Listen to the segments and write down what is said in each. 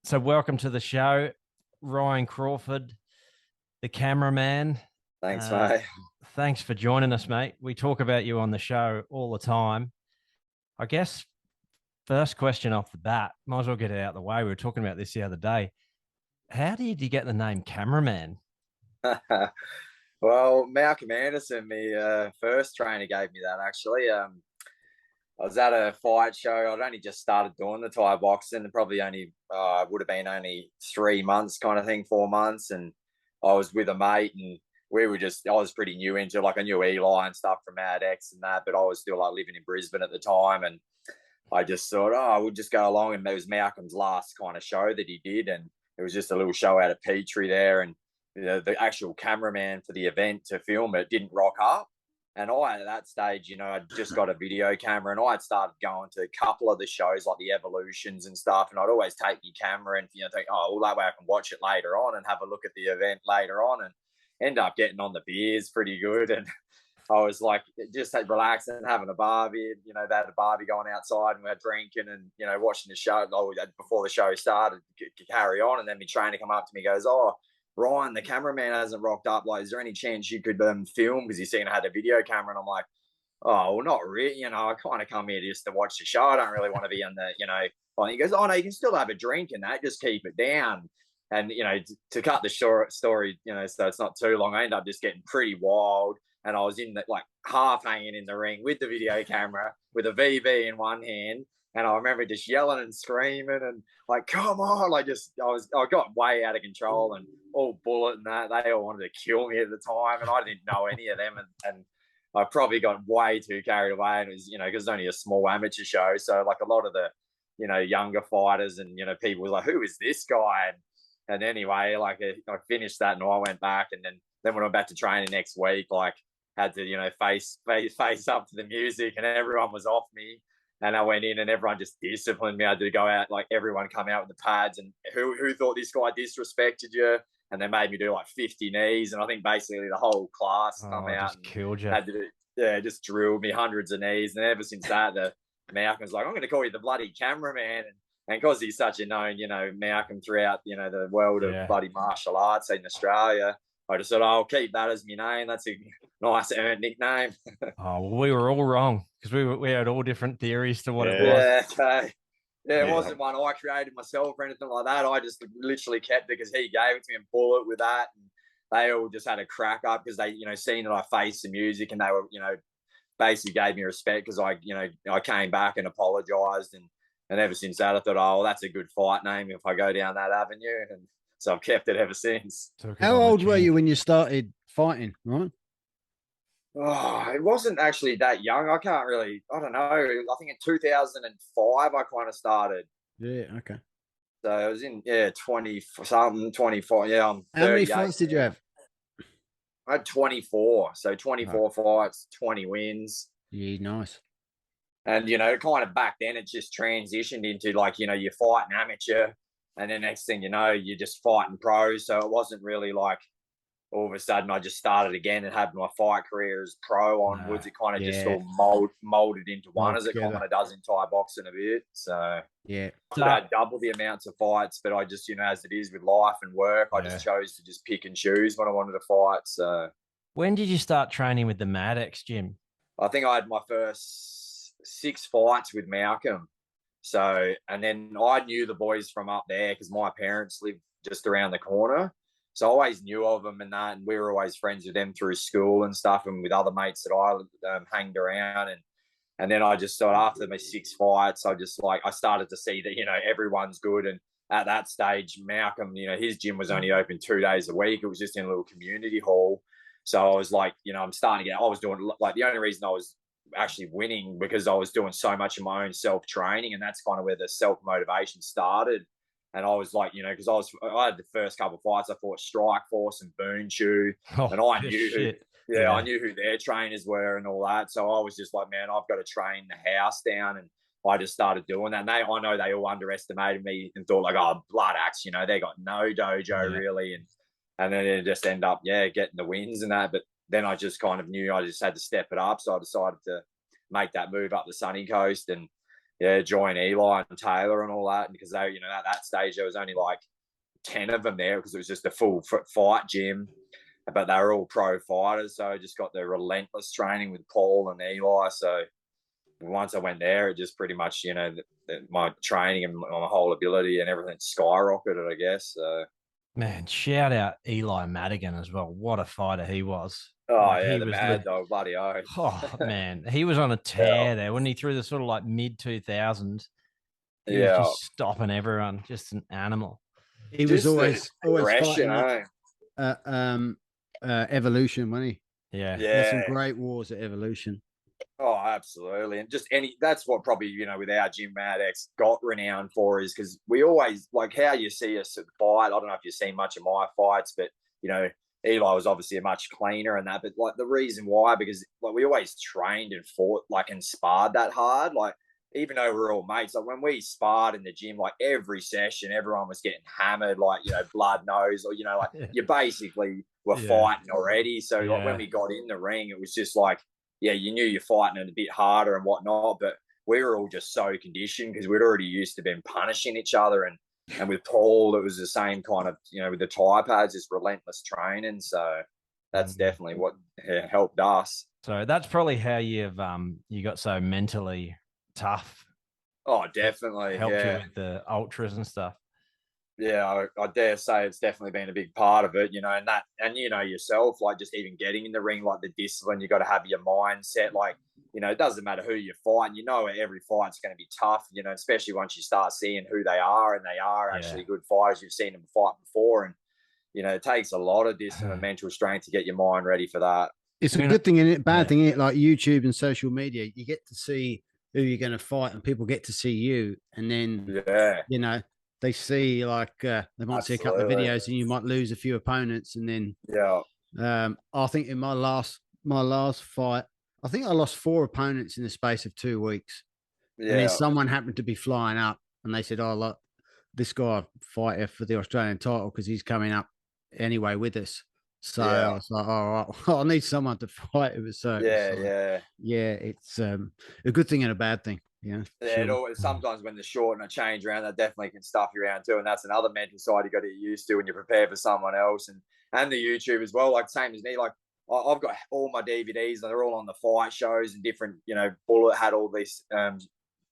So welcome to the show, Ryan Crawford, the cameraman. Thanks, mate. Thanks for joining us, mate. We talk about you on the show all the time. I guess first question off the bat, might as well get it out of the way. We were talking about this the other day. How did you get the name Cameraman? Well, Malcolm Anderson, my first trainer, gave me that actually. I was at a fight show. I'd only just started doing the Thai boxing, and probably only would have been only 3 months, kind of thing, 4 months. And I was with a mate, and I was pretty new into it. Like I knew Eli and stuff from Mad X and that, but I was still like living in Brisbane at the time, and I just thought, oh, we'll just go along. And it was Malcolm's last kind of show that he did, and it was just a little show out of Petrie there, and the actual cameraman for the event to film it didn't rock up. And I, at that stage, I'd just got a video camera, and I'd started going to a couple of the shows like the Evolutions and stuff. And I'd always take my camera and, think, oh, well, that way I can watch it later on and have a look at the event later on, and end up getting on the beers pretty good. And I was like, just relaxing, having a barbie. They had a barbie going outside, and we were drinking and, watching the show before the show started, carry on. And then my trainer come up to me, goes, oh, Ryan, the cameraman hasn't rocked up. Like, is there any chance you could film? Because he's seen I had a video camera. And I'm like, oh, well, not really. I kind of come here just to watch the show. I don't really want to be in the, And he goes, oh, no, you can still have a drink and that. Just keep it down. And, to cut the short story, so it's not too long, I ended up just getting pretty wild. And I was in like half hanging in the ring with the video camera with a VB in one hand. And I remember just yelling and screaming and like, come on. I got way out of control, and all Bullet and that, they all wanted to kill me at the time. And I didn't know any of them. And I probably got way too carried away. And it was, because it's only a small amateur show. So like a lot of the, younger fighters and, people were like, who is this guy? And anyway, like I finished that and I went back. And then when I went back to training next week, like had to, face up to the music, and everyone was off me. And I went in and everyone just disciplined me. I had to go out, like everyone come out with the pads, and who thought this guy disrespected you? And they made me do like 50 knees. And I think basically the whole class come out and killed you. Had to, just drilled me hundreds of knees. And ever since that, the Malcolm was like, I'm going to call you the bloody cameraman. And because he's such a known, Malcolm throughout, the world of bloody martial arts in Australia, I just thought, I'll keep that as my name. That's a nice earned nickname. Oh, well, we were all wrong because we had all different theories to what it was. Yeah, okay. Yeah, it wasn't one I created myself or anything like that. I just literally kept it because he gave it to me and Bullet with that. And they all just had a crack up because they, seen that I faced the music, and they were, basically gave me respect because I came back and apologized. And ever since that, I thought, oh, well, that's a good fight name if I go down that avenue. And so I've kept it ever since. How old were you when you started fighting, right? Oh, it wasn't actually that young. I don't know. I think in 2005, I kind of started. Yeah, okay. So I was in, 20-something, 24. Yeah, I'm 38. How many fights did you have? I had 24. So 24 fights, 20 wins. Yeah, nice. And, kind of back then, it just transitioned into like, you're fighting amateur. And then next thing you know, you're just fighting pro. So it wasn't really like all of a sudden I just started again and had my fight career as pro onwards. It kind of just all molded into one, as it kind of does in Thai boxing a bit. So yeah, I had double the amounts of fights, but I just, as it is with life and work, I just chose to just pick and choose when I wanted to fight. So when did you start training with the Mad X gym? I think I had my first 6 fights with Malcolm. So, and then I knew the boys from up there because my parents lived just around the corner. So I always knew of them and that, and we were always friends with them through school and stuff, and with other mates that I hanged around. And then I just thought after my 6 fights, I started to see that, everyone's good. And at that stage, Malcolm, his gym was only open 2 days a week. It was just in a little community hall. So I was like, I'm starting to I was doing, like, the only reason I was actually winning because I was doing so much of my own self-training, and that's kind of where the self-motivation started. And I was like, because I had the first couple of fights, I fought Strike Force and Boon Chew, and I knew I knew who their trainers were and all that. So I was just like, man, I've got to train the house down. And I just started doing that. And I know they all underestimated me and thought like, oh, Blood Axe, they got no dojo really. And then it just end up, getting the wins and that. But then I just kind of knew I just had to step it up. So I decided to make that move up the sunny coast. And join Eli and Taylor and all that, because they, at that stage there was only like 10 of them there because it was just a full fight gym, but they were all pro fighters. So I just got the relentless training with Paul and Eli. So once I went there, it just pretty much, my training and my whole ability and everything skyrocketed, I guess. So, man, shout out Eli Madigan as well. What a fighter he was. oh Like, yeah, he the was mad dog, bloody oath. Oh man, he was on a tear there when he threw the sort of like mid 2000s. He was just stopping everyone, just an animal. He was always aggression, fighting Evolution, wasn't he? Yeah. There's some great wars at Evolution. Oh, absolutely. And just that's what probably, with our gym Mad X got renowned for, is because we always, like, how you see us fight. I don't know if you've seen much of my fights, but, Eli was obviously a much cleaner and that. But, like, the reason why, because, like, we always trained and fought, like, and sparred that hard. Like, even though we're all mates, like, when we sparred in the gym, like, every session, everyone was getting hammered, like, blood nose, or, like, you basically were fighting already. So, like, when we got in the ring, it was just like, yeah, you knew you're fighting it a bit harder and whatnot, but we were all just so conditioned because we'd already used to been punishing each other. And with Paul, it was the same kind of, with the Thai pads, just relentless training. So that's definitely what helped us. So that's probably how you got so mentally tough. Oh, definitely. Helped you with the ultras and stuff. Yeah, I dare say it's definitely been a big part of it, and yourself, like, just even getting in the ring, like, the discipline, you got to have your mindset, like, it doesn't matter who you're fighting, every fight's going to be tough, especially once you start seeing who they are, and they are actually good fighters. You've seen them fight before, and, it takes a lot of discipline and mental strength to get your mind ready for that. It's a good thing in it, bad thing in it, like YouTube and social media, you get to see who you're going to fight and people get to see you, and then, they see, like, they might see a couple of videos and you might lose a few opponents. And then, I think in my last fight, I think I lost 4 opponents in the space of 2 weeks. And then someone happened to be flying up and they said, oh, look, this guy fighter for the Australian title because he's coming up anyway with us. So I was like, all right, well, I need someone to fight with. So it's a good thing and a bad thing. Sometimes when the short and a change around, that definitely can stuff you around too, and that's another mental side you got to get used to when you prepare for someone else, and the YouTube as well. Like, same as me, like, I've got all my DVDs and they're all on the fight shows and different. Bullet had all these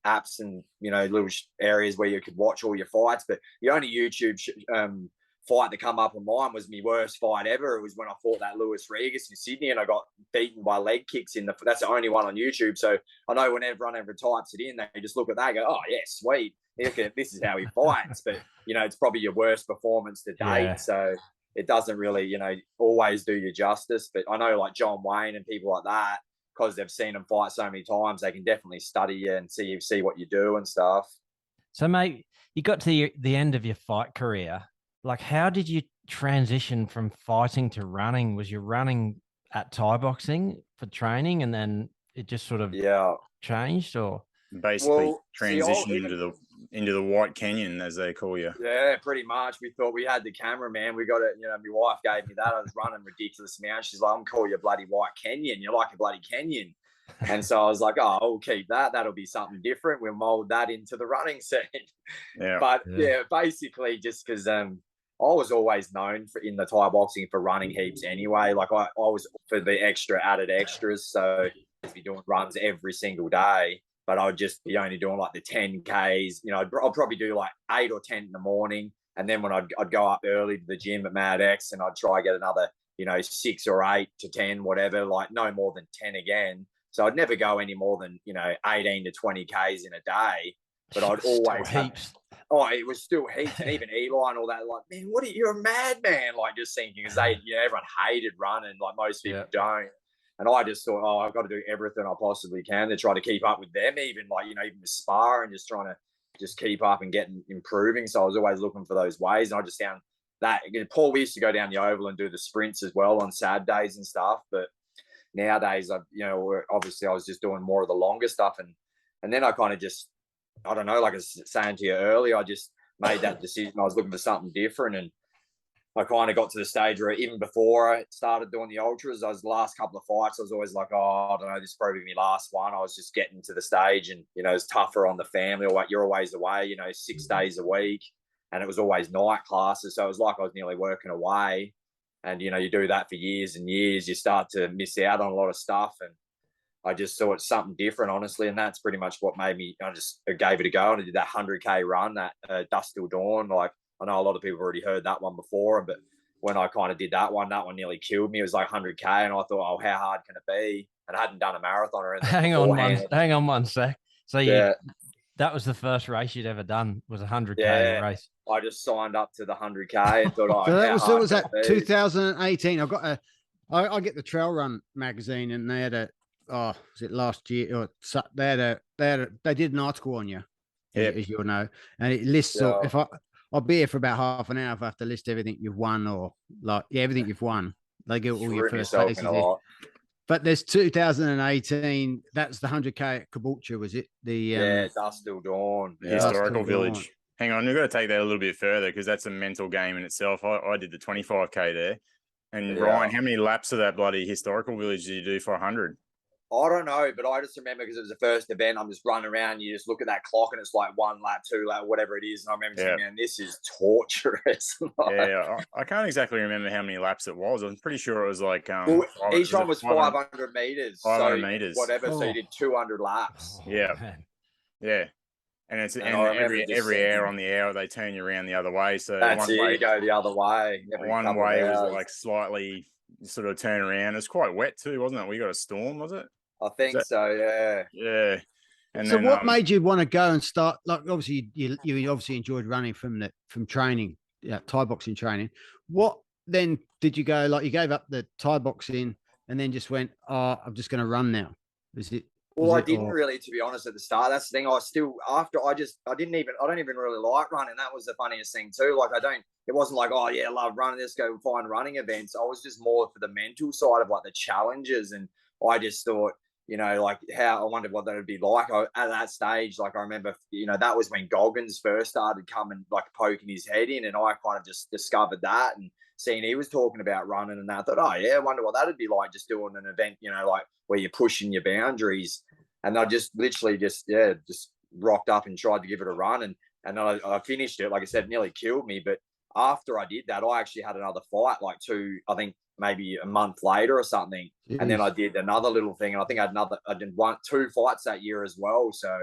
apps and little areas where you could watch all your fights, but the only YouTube fight that come up on mine was my worst fight ever. It was when I fought that Lewis Regis in Sydney and I got beaten by leg kicks that's the only one on YouTube. So I know when everyone ever types it in, they just look at that and go, oh yeah, sweet. This is how he fights. But, it's probably your worst performance to date. Yeah. So it doesn't really, always do you justice. But I know, like, John Wayne and people like that, because they've seen him fight so many times, they can definitely study you and see what you do and stuff. So, mate, you got to the end of your fight career. Like, how did you transition from fighting to running? Was you running at Thai boxing for training and then it just sort of changed, or basically transitioned into the White Canyon, as they call you? Yeah, pretty much. We thought we had the cameraman. We got it. My wife gave me that. I was running ridiculous amounts. She's like, I'm calling you bloody White Canyon. You're like a bloody Canyon. And so I was like, oh, we'll keep that. That'll be something different. We'll mold that into the running scene. Yeah. But basically just because I was always known in the Thai boxing for running heaps anyway. Like, I was for the added extras. So I'd be doing runs every single day, but I would just be only doing like the 10Ks. I'd probably do like 8 or 10 in the morning. And then when I'd go up early to the gym at Mad X and I'd try get another, 6 or 8 to 10, whatever, like no more than 10 again. So I'd never go any more than, 18 to 20 Ks in a day, but I'd always oh, it was still heaps. And even Eli and all that, like, man, you're a madman. Like, just thinking, because everyone hated running, like most people don't. And I just thought, I've got to do everything I possibly can to try to keep up with them, even like, even with spar and just trying to just keep up and improving. So I was always looking for those ways. And I just found that, Paul, we used to go down the oval and do the sprints as well on sad days and stuff. But nowadays, obviously I was just doing more of the longer stuff. And then I kind of just, I don't know, like I was saying to you earlier, I just made that decision. I was looking for something different. And I kind of got to the stage where even before I started doing the ultras, I was the last couple of fights, I was always like, oh, I don't know, this is probably my last one. I was just getting to the stage, and, you know, it's tougher on the family, or like, you're always away, you know, 6 days a week, and it was always night classes. So it was like I was nearly working away. And, you know, you do that for years and years, you start to miss out on a lot of stuff. And I just saw it's something different, honestly. And that's pretty much what made me, I just gave it a go. And I did that 100K run, that Dusk Till Dawn. Like, I know a lot of people have already heard that one before, but when I kind of did that one nearly killed me. It was like 100K, and I thought, oh, how hard can it be? And I hadn't done a marathon or anything. Hang on one sec. So that was the first race you'd ever done, was a 100K race. I just signed up to the 100K and thought, oh, so was that 2018? I get the Trail Run magazine, and they had was it last year? Or they did an article on you, as you'll know, and it lists. If I'll be here for about half an hour if I have to list everything you've won, or everything you've won. They give all your first places. But there's 2018. That's the 100K at Caboolture, was it? Dusk Till Dawn, historical village. Hang on, we've got to take that a little bit further, because that's a mental game in itself. I did the 25K there, and Ryan, how many laps of that bloody historical village did you do for 100? I don't know, but I just remember, because it was the first event, I'm just running around, you just look at that clock, and it's like 1 lap, 2 lap, whatever it is. And I remember thinking, man, this is torturous. I can't exactly remember how many laps it was. I'm pretty sure it was like... each one was 500 meters. 500 meters. Whatever, so you did 200 laps. Yeah. And it's every hour on the hour, they turn you around the other way. So that's it, you go the other way. One way was like slightly sort of turn around. It's quite wet too, wasn't it? We got a storm, was it? I think so, yeah. Yeah. And so what made you want to go and start? Like, obviously, you obviously enjoyed running from training, Thai boxing training. What then did you go? Like, you gave up the Thai boxing and then just went, oh, I'm just going to run now. Well, I didn't really, to be honest, at the start. That's the thing. I don't even really like running. That was the funniest thing too. Like, it wasn't like, oh yeah, I love running. Let's go find running events. I was just more for the mental side of like the challenges. And I just thought, you know, like, how I wondered what that would be like at that stage. Like, I remember, you know, that was when Goggins first started coming, like, poking his head in, and I kind of just discovered that and seeing he was talking about running and that. I thought, oh yeah, I wonder what that'd be like, just doing an event, you know, like where you're pushing your boundaries. And I just literally just rocked up and tried to give it a run, and I finished it. Like I said, it nearly killed me. But after I did that, I actually had another fight, like maybe a month later or something. Jeez. And then I did another little thing, and I think I did 2 fights that year as well. So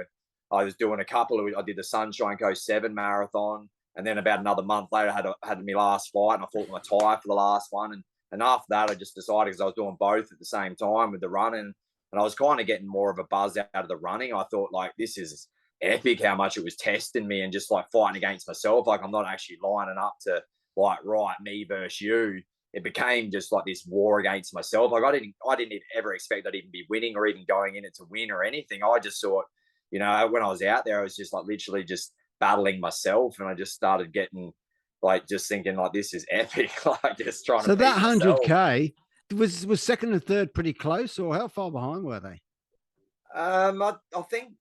I was doing I did the Sunshine Coast 7 marathon, and then about another month later, I had my last fight, and I fought my Thai for the last one. And after that, I just decided, because I was doing both at the same time with the running, and I was kind of getting more of a buzz out of the running. I thought, like, this is epic how much it was testing me and just like fighting against myself. Like, I'm not actually lining up to like, right, me versus you. It became just like this war against myself. Like, I didn't ever expect I'd even be winning or even going in it to win or anything. I just thought, you know, when I was out there, I was just like literally just battling myself, and I just started getting like, just thinking like, this is epic. Like, just trying to. So that 100K was second and third pretty close, or how far behind were they? I think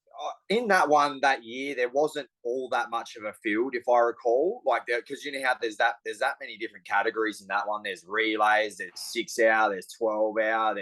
in that year there wasn't all that much of a field, if I recall. Like, because you know how there's that many different categories in that one. There's relays, there's 6 hour, there's 12 hour,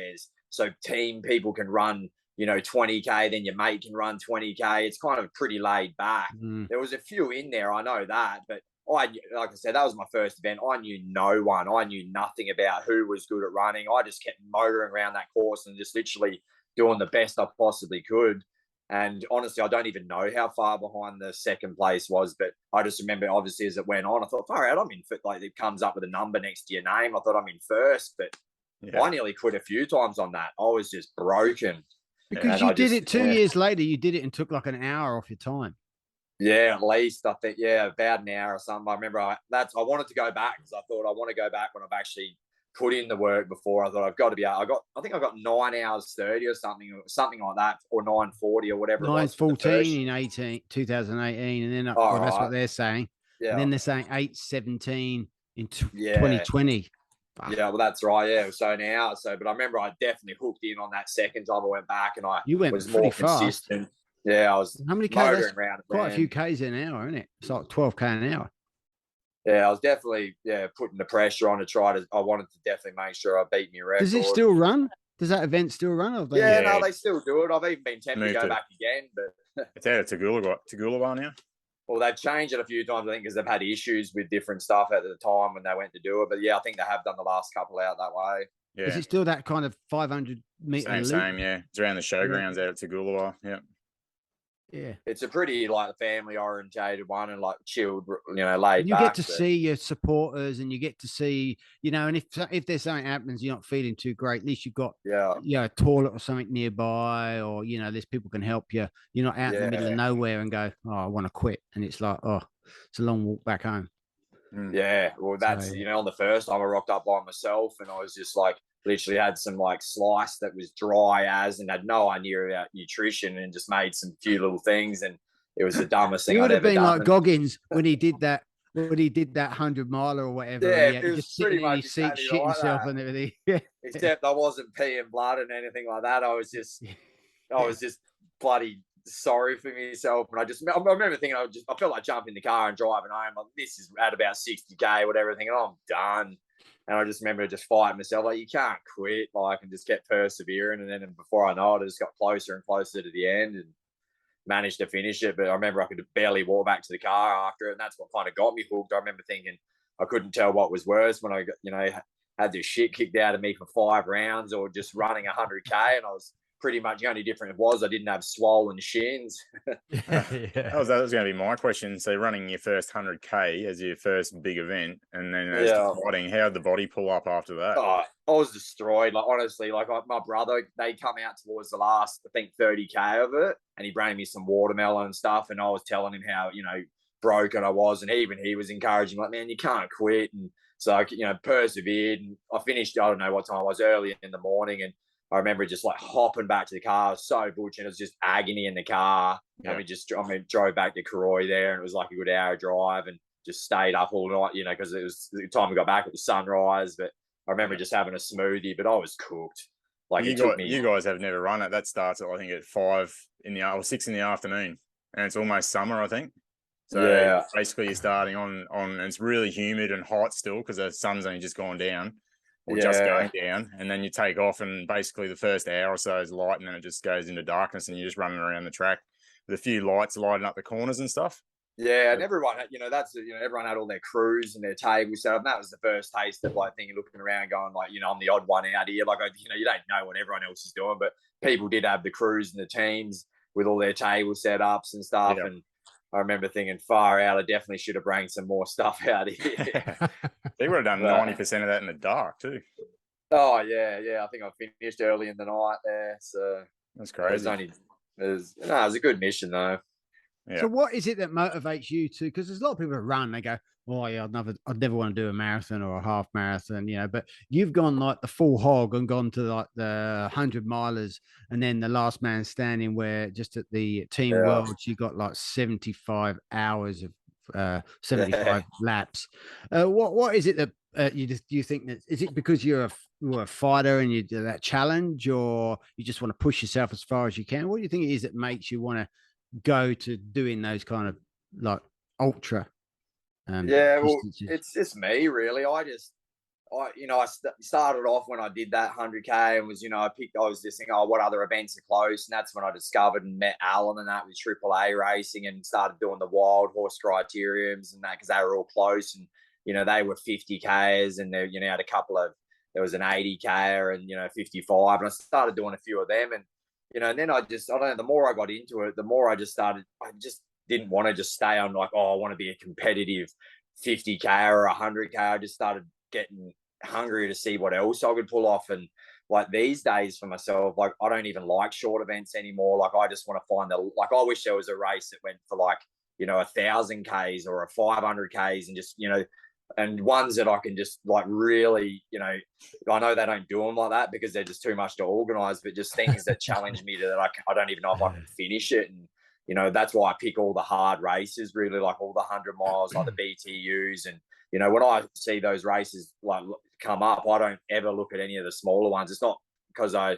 so team people can run, you know, 20K, then your mate can run 20K. It's kind of pretty laid back. There was a few in there, I know that, but like I said, that was my first event. I knew no one. I knew nothing about who was good at running. I just kept motoring around that course and just literally doing the best I possibly could. And honestly, I don't even know how far behind the second place was, but I just remember, obviously, as it went on, I thought, far out, I'm in first. Like, it comes up with a number next to your name. I thought I'm in first, but I nearly quit a few times on that. I was just broken. Because you did it 2 years later. You did it and took like an hour off your time. Yeah, at least, I think, about an hour or something. I remember I wanted to go back, because I thought I want to go back when I've actually put in the work before. I thought I've got to be out. I think I got 9 hours 30 or something like that, or 9:40 or whatever. 9:14 in 2018, and then that's what they're saying. Yeah. And then they're saying 8:17 in 2020. Yeah, well, that's right. Yeah, so now, but I remember I definitely hooked in on that second time I went back, and I was more consistent. Fast. Yeah, I was. How many Ks? Quite a few Ks an hour, isn't it? It's like 12K an hour. Yeah, I was definitely putting the pressure on to try to. I wanted to definitely make sure I beat my record. Does it still run? Does that event still run? Or no, they still do it. I've even been tempted to go back again, but it's out of Toogoolawah now. Well, they've changed it a few times, I think, because they've had issues with different stuff at the time when they went to do it. But yeah, I think they have done the last couple out that way. Yeah. Is it still that kind of 500-meter loop? Same, yeah. It's around the showgrounds out at Toogoolawah. Yeah. Yeah. It's a pretty like family orientated one and like chilled, laid you back. Get to see your supporters and you get to see, and if there's something happens, you're not feeling too great, at least you've got a toilet or something nearby, or there's people can help you. You're not out in the middle of nowhere and go, oh, I want to quit. And it's like, oh, it's a long walk back home. Yeah. Well, that's on the first time I rocked up by myself and I was just like literally had some like slice that was dry as and had no idea about nutrition and just made some few little things and it was the dumbest thing I'd ever done. It would have been like Goggins when he did that 100-miler or whatever. Yeah, it was just pretty much his seat, shit himself and everything. Yeah. Except I wasn't peeing blood and anything like that. I was just bloody sorry for myself. And I remember thinking I felt like jumping in the car and driving home. Like, this is at about 60K, whatever, thinking, oh, I'm done. And I just remember just fighting myself, like, you can't quit, like, and just kept persevering. And then before I know it, I just got closer and closer to the end and managed to finish it. But I remember I could barely walk back to the car after it. And that's what kind of got me hooked. I remember thinking I couldn't tell what was worse when I got, had this shit kicked out of me for 5 rounds or just running 100K. And I was pretty much the only difference was I didn't have swollen shins. That was going to be my question. So running your first 100K as your first big event and then fighting, how did the body pull up after that? Oh, I was destroyed. Like, honestly, like my brother, they come out towards the last, I think 30K of it. And he brought me some watermelon and stuff. And I was telling him how, broken I was. And even he was encouraging, like, man, you can't quit. And so I, persevered and I finished, I don't know what time it was, early in the morning. And I remember just like hopping back to the car. I was so butch and it was just agony in the car. Yeah. I drove back to Karoy there and it was like a good hour drive and just stayed up all night, because it was the time we got back, it was sunrise. But I remember just having a smoothie, but I was cooked. Like you guys have never run it. That starts at, I think, at 5 in the or 6 in the afternoon and it's almost summer, I think. So basically you're starting on and it's really humid and hot still because the sun's only just gone down. Or just going down, and then you take off, and basically the first hour or so is light, and then it just goes into darkness, and you're just running around the track with a few lights lighting up the corners and stuff. Yeah, and everyone, everyone had all their crews and their tables set up. And that was the first taste of like thinking, looking around, going like, I'm the odd one out here. Like, you don't know what everyone else is doing, but people did have the crews and the teams with all their table setups and stuff, and I remember thinking, far out, I definitely should have brought some more stuff out here. They would have done 90% of that in the dark too. Oh, yeah. I think I finished early in the night there. So that's crazy. It was a good mission though. Yeah. So what is it that motivates you to, because there's a lot of people that run, they go, oh yeah, I'd never want to do a marathon or a half marathon, but you've gone like the full hog and gone to like the 100-milers and then the last man standing where just at the Team Worlds, you got like 75 hours of 75 laps. What is it that you think that, is it because you're a fighter and you do that challenge, or you just want to push yourself as far as you can? What do you think it is that makes you want to go to doing those kind of like ultra it's just me really. I started off when I did that 100K and was I was just thinking, what other events are close, and that's when I discovered and met Alan and that with AAA racing and started doing the wild horse criteriums and that because they were all close and they were 50Ks and they had a couple of, there was an 80K and 55, and I started doing a few of them and and then I don't know, the more I got into it, the more I just didn't want to just stay on like, I want to be a competitive 50K or 100K. I just started getting hungry to see what else I could pull off. And like these days for myself, like I don't even like short events anymore. Like I just want to find I wish there was a race that went for like, 1,000Ks or a 500Ks and just, and ones that I can just like really, I know they don't do them like that because they're just too much to organize, but just things that challenge me that I don't even know if I can finish it. And, that's why I pick all the hard races, really, like all the 100 miles, like the BTUs. And, when I see those races like come up, I don't ever look at any of the smaller ones. It's not because I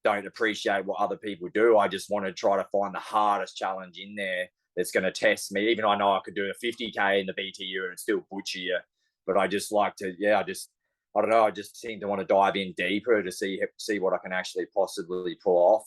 don't appreciate what other people do. I just want to try to find the hardest challenge in there that's going to test me. Even I know I could do a 50K in the BTU and it'd still butcher you. But I just like to, I don't know. I just seem to want to dive in deeper to see what I can actually possibly pull off.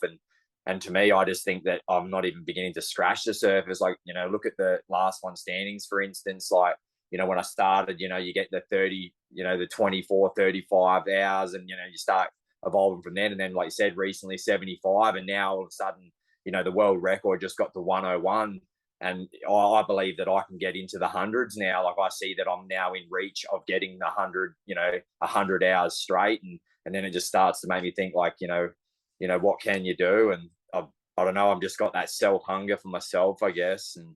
And to me, I just think that I'm not even beginning to scratch the surface. Like, look at the last one standings, for instance. Like, when I started, you get the 30, the 24, 35 hours, and, you start evolving from then. And then, like you said, recently 75. And now all of a sudden, the world record just got to 101. And I believe that I can get into the hundreds now. Like, I see that I'm now in reach of getting the 100 hours straight. And then it just starts to make me think, like, what can you do? And I don't know. I've just got that self hunger for myself, I guess. And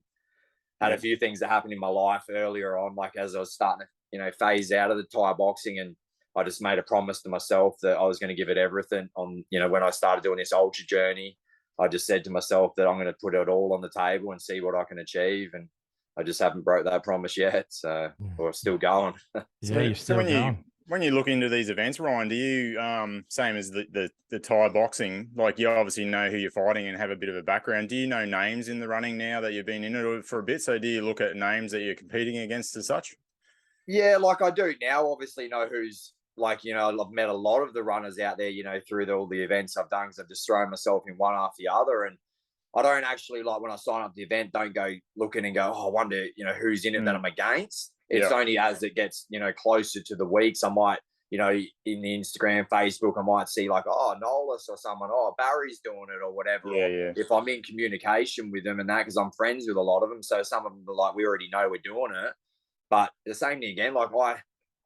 had a few things that happened in my life earlier on, like as I was starting to, phase out of the Thai boxing. And I just made a promise to myself that I was going to give it everything on, when I started doing this ultra journey. I just said to myself that I'm going to put it all on the table and see what I can achieve. And I just haven't broke that promise yet. So we're still going. You're still going. When you look into these events, Ryan, do you, same as the Thai boxing, like you obviously know who you're fighting and have a bit of a background. Do you know names in the running now that you've been in it for a bit? So do you look at names that you're competing against as such? Yeah, like I do now, obviously know who's, like, I've met a lot of the runners out there, through all the events I've done, because I've just thrown myself in one after the other. And I don't actually, like, when I sign up the event, don't go looking and go, oh, I wonder, who's in it that I'm against. It's only as it gets, closer to the weeks, I might, in the Instagram, Facebook, I might see like, oh, Nolis or someone, oh, Barry's doing it or whatever. Yeah. If I'm in communication with them and that, because I'm friends with a lot of them. So some of them are like, we already know we're doing it. But the same thing again, like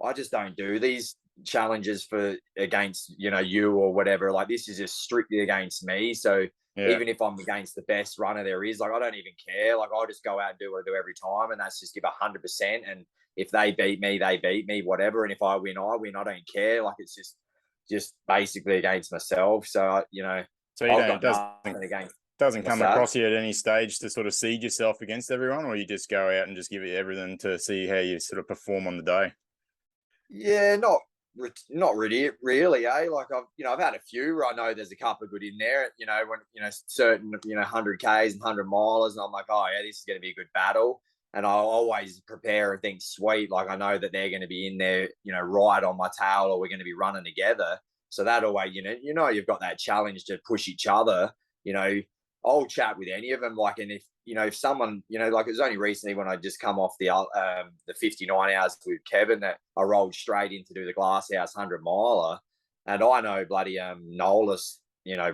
I just don't do these challenges for against, you or whatever. Like, this is just strictly against me. So even if I'm against the best runner there is, like, I don't even care. Like, I'll just go out and do what I do every time. And that's just give 100%. And if they beat me, they beat me, whatever. And if I win, I win. I don't care. Like, it's just basically against myself. So, so it doesn't come across you at any stage to sort of seed yourself against everyone, or you just go out and just give it everything to see how you sort of perform on the day? Yeah, not really, eh? Like, I've had a few where I know there's a couple good in there, when, certain, 100Ks and 100 milers, and I'm like, oh yeah, this is going to be a good battle. And I always prepare and think, sweet, like, I know that they're going to be in there, right on my tail, or we're going to be running together. So that way, you've got that challenge to push each other. I'll chat with any of them. Like, and if someone, like, it was only recently when I just come off the 59 hours with Kevin that I rolled straight in to do the Glasshouse 100 miler. And I know bloody Nolis,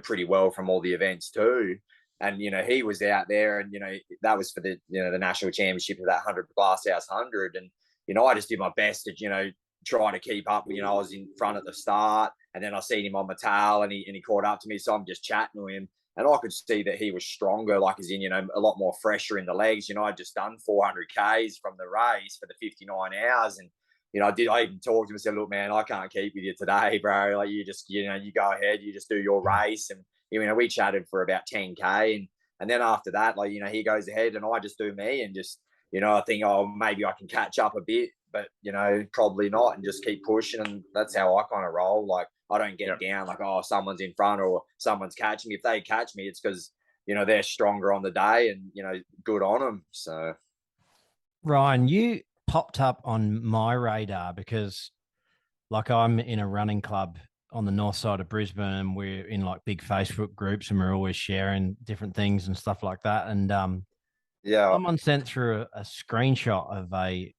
pretty well from all the events too. And, he was out there and, that was for the, the national championship of that 100 Glasshouse 100. And, I just did my best to, try to keep up. I was in front at the start, and then I seen him on my tail and he caught up to me. So I'm just chatting to him. And I could see that he was stronger, like, as in, a lot more fresher in the legs. I'd just done 400 Ks from the race for the 59 hours. And, I even talked to him and said, look, man, I can't keep with you today, bro. Like, you just, you go ahead, you just do your race. And, we chatted for about 10K. And then after that, like, he goes ahead and I just do me and just, I think, oh, maybe I can catch up a bit, but, probably not, and just keep pushing. And that's how I kind of roll. Like, I don't get down like, oh, someone's in front or someone's catching me. If they catch me, it's because, they're stronger on the day and, good on them. So, Ryan, you popped up on my radar because, like, I'm in a running club on the north side of Brisbane, and we're in like big Facebook groups, and we're always sharing different things and stuff like that. And someone sent through a screenshot of a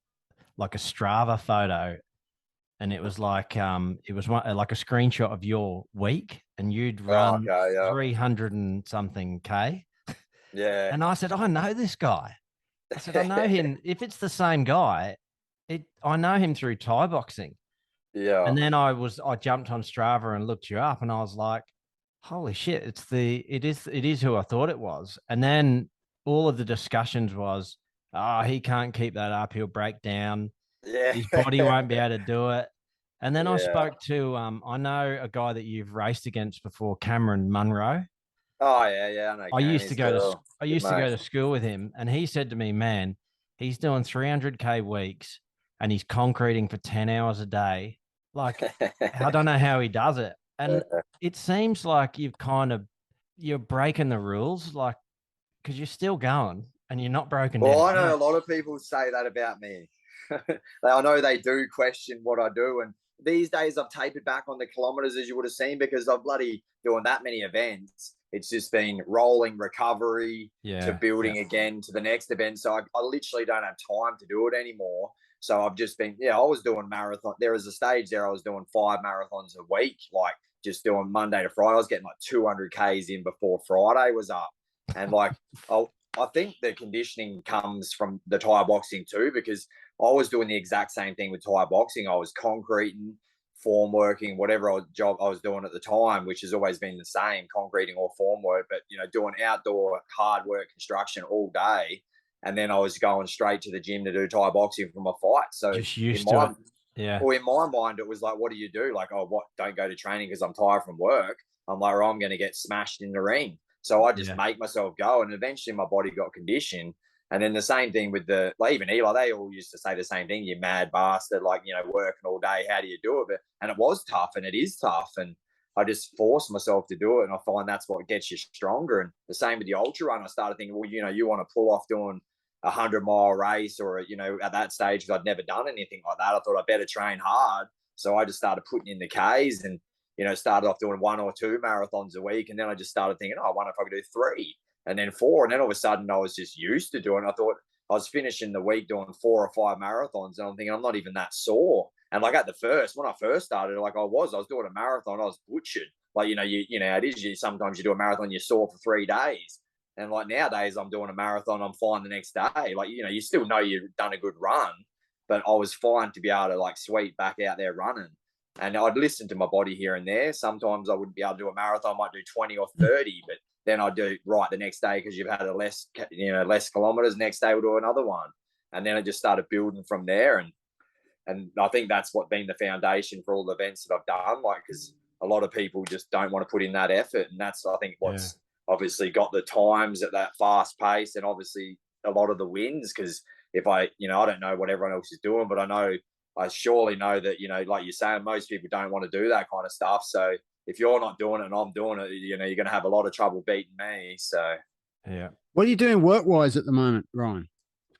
Strava photo, and it was like it was like a screenshot of your week, and you'd run 300 and something K. Yeah. And I said, I know this guy. I said, I know him. If it's the same guy, I know him through Thai boxing. Yeah. And then I jumped on Strava and looked you up, and I was like, holy shit, it is who I thought it was. And then all of the discussions was, oh, he can't keep that up. He'll break down. Yeah. His body won't be able to do it. And then I spoke to, I know a guy that you've raced against before, Cameron Munro. Oh yeah. I used to go to school with him, and he said to me, man, he's doing 300K weeks and he's concreting for 10 hours a day. Like, I don't know how he does it. And it seems like you're breaking the rules, like, because you're still going. and you're not broken down. Well, I know a lot of people say that about me. I know they do question what I do. And these days I've tapered back on the kilometers, as you would have seen, because I'm bloody doing that many events. It's just been rolling recovery to building again to the next event. So I literally don't have time to do it anymore. So I've just been, I was doing marathon. There was a stage there I was doing 5 marathons a week, like just doing Monday to Friday. I was getting like 200 Ks in before Friday was up. And like, I think the conditioning comes from the Thai boxing too, because I was doing the exact same thing with Thai boxing. I was concreting, form working, whatever job I was doing at the time, which has always been the same, concreting or form work, but, doing outdoor hard work construction all day. And then I was going straight to the gym to do Thai boxing for my fight. So just used to it. Yeah. Well, in my mind, it was like, what do you do? Like, oh, what? Don't go to training because I'm tired from work. I'm like, I'm going to get smashed in the ring. So I just make myself go. And eventually my body got conditioned. And then the same thing with even Eli, they all used to say the same thing, you mad bastard, like, working all day. How do you do it? And it was tough, and it is tough. And I just forced myself to do it. And I find that's what gets you stronger. And the same with the ultra run. I started thinking, well, you want to pull off doing a 100-mile race or, at that stage, because I'd never done anything like that. I thought I better train hard. So I just started putting in the Ks and, started off doing 1 or 2 marathons a week. And then I just started thinking, I wonder if I could do 3 and then 4. And then all of a sudden I was just used to doing it. I thought I was finishing the week doing 4 or 5 marathons. And I'm thinking, I'm not even that sore. And like when I first started, like I was doing a marathon, I was butchered. Like, it is, sometimes you do a marathon, you're sore for 3 days. And like nowadays I'm doing a marathon, I'm fine the next day. Like, you still know you've done a good run, but I was fine to be able to like sweep back out there running. And I'd listen to my body here and there. Sometimes I wouldn't be able to do a marathon, I might do 20 or 30, but then I'd do right the next day because you've had less kilometers. Next day we'll do another one. And then I just started building from there. And I think that's what been the foundation for all the events that I've done. Like, because a lot of people just don't want to put in that effort. And that's, I think, what's obviously got the times at that fast pace and obviously a lot of the wins. Because if I don't know what everyone else is doing, but I surely know that, like you're saying, most people don't want to do that kind of stuff. So if you're not doing it and I'm doing it, you're going to have a lot of trouble beating me. So, yeah. What are you doing work-wise at the moment, Ryan?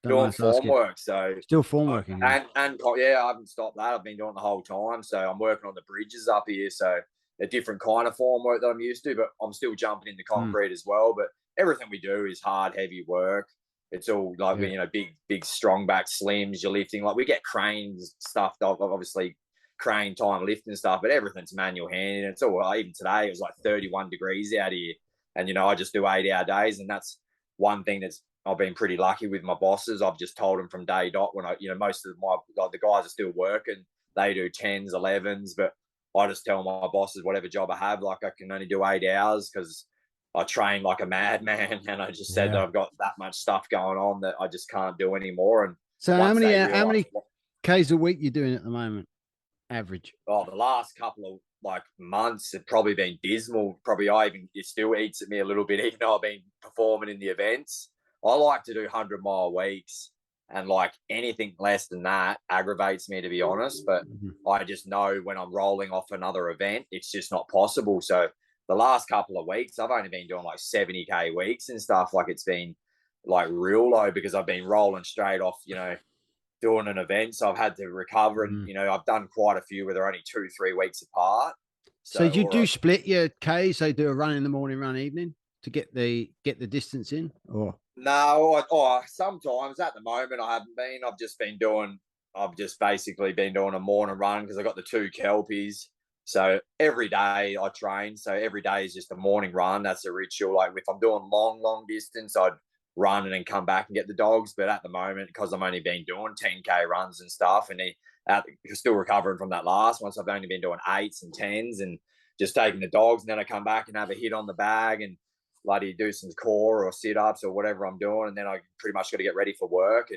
Doing form work. So still form working. And I haven't stopped that. I've been doing it the whole time. So I'm working on the bridges up here. So a different kind of form work that I'm used to, but I'm still jumping into concrete as well. But everything we do is hard, heavy work. It's all like, big, strong back slims, you're lifting. Like we get cranes stuff, obviously crane time lifting stuff, but everything's manual handling. It's all, even today, it was like 31 degrees out here. And, I just do 8-hour days. And that's one thing I've been pretty lucky with my bosses. I've just told them from day dot when most of the guys are still working. They do 10s, 11s, but I just tell my bosses whatever job I have, like I can only do 8 hours because I train like a madman, and I just said that I've got that much stuff going on that I just can't do anymore. And so how many Ks a week you doing at the moment, average? Oh, the last couple of months have probably been dismal. Probably it still eats at me a little bit, even though I've been performing in the events. I like to do 100-mile weeks, and anything less than that aggravates me, to be honest. But I just know when I'm rolling off another event, it's just not possible. So the last couple of weeks, I've only been doing 70K weeks and stuff. It's been real low because I've been rolling straight off, doing an event. So I've had to recover, and I've done quite a few where they're only 2-3 weeks apart. So you do split your Ks? So do a run in the morning, run evening to get the distance in, or? No, sometimes. At the moment I haven't been. I've just basically been doing a morning run because I got the 2 Kelpies. So every day I train. So every day is just a morning run. That's a ritual. If I'm doing long distance, I'd run and then come back and get the dogs. But at the moment, because I'm only been doing 10K runs and stuff, and still recovering from that last one, so I've only been doing 8s and 10s and just taking the dogs. And then I come back and have a hit on the bag and do some core or sit-ups or whatever I'm doing. And then I pretty much got to get ready for work.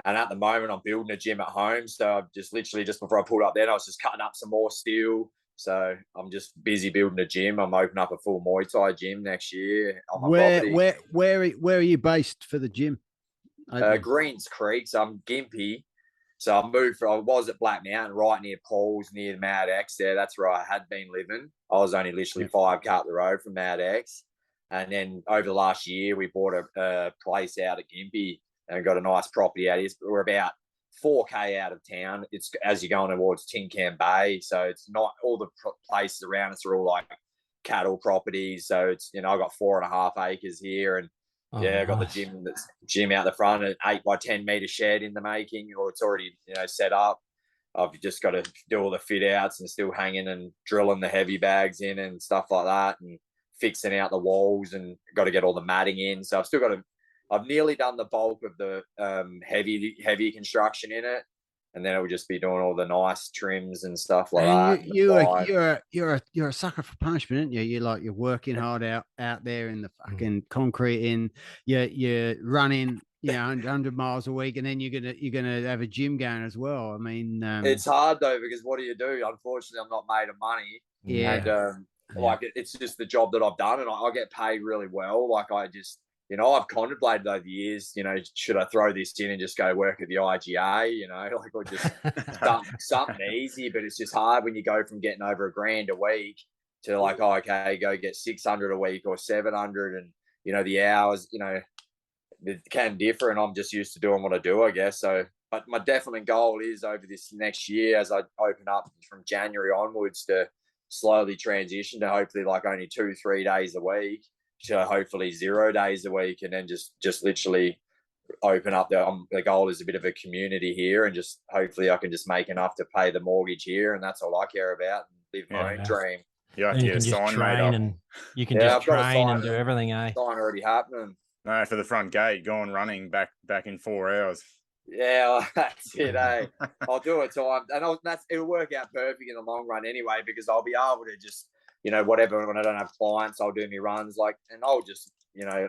And at the moment, I'm building a gym at home. So I've just before I pulled up there, I was just cutting up some more steel. So I'm just busy building a gym. I'm opening up a full Muay Thai gym next year on my property. Where are you based for the gym? Greens Creek. So I'm Gympie. So I was at Black Mountain, right near Paul's, near Mad X there. That's where I had been living. I was only literally 5K up the road from Mad X. And then over the last year, we bought a place out at Gympie and got a nice property out here. We're about 4K out of town. It's as you're going towards Tin Can Bay. So it's not all the places around us are all like cattle properties. So it's, I've got 4.5 acres here, and I got nice. the gym out the front, an 8 by 10 meter shed in the making, or it's already, set up. I've just got to do all the fit outs and still hanging and drilling the heavy bags in and stuff like that, and fixing out the walls, and got to get all the matting in. So I've nearly done the bulk of the heavy construction in it, and then it would just be doing all the nice trims and stuff like that. You're a sucker for punishment, aren't you? You're working hard out there in the fucking concrete. You're running, 100 miles a week, and then you're gonna have a gym going as well. I mean, it's hard though, because what do you do? Unfortunately, I'm not made of money. Yeah. And like it's just the job that I've done, and I get paid really well. Like I just, I've contemplated over the years, should I throw this in and just go work at the IGA, or just something easy. But it's just hard when you go from getting over $1,000 a week to like, okay, go get 600 a week or 700, and the hours, it can differ, and I'm just used to doing what I do, I guess. So, but my definite goal is over this next year, as I open up from January onwards, to slowly transition to hopefully like only 2-3 days a week, to hopefully 0 days a week, and then just literally open up. The goal is a bit of a community here, and just hopefully I can just make enough to pay the mortgage here, and that's all I care about, and live my own dream. Yeah, you can just train, and you can just train and do everything. Sign already happening. No, for the front gate, going running back in 4 hours. Yeah, well, that's it, eh? I'll do it time, and it'll work out perfect in the long run anyway, because I'll be able to just, whatever, when I don't have clients, I'll do my runs, and I'll just,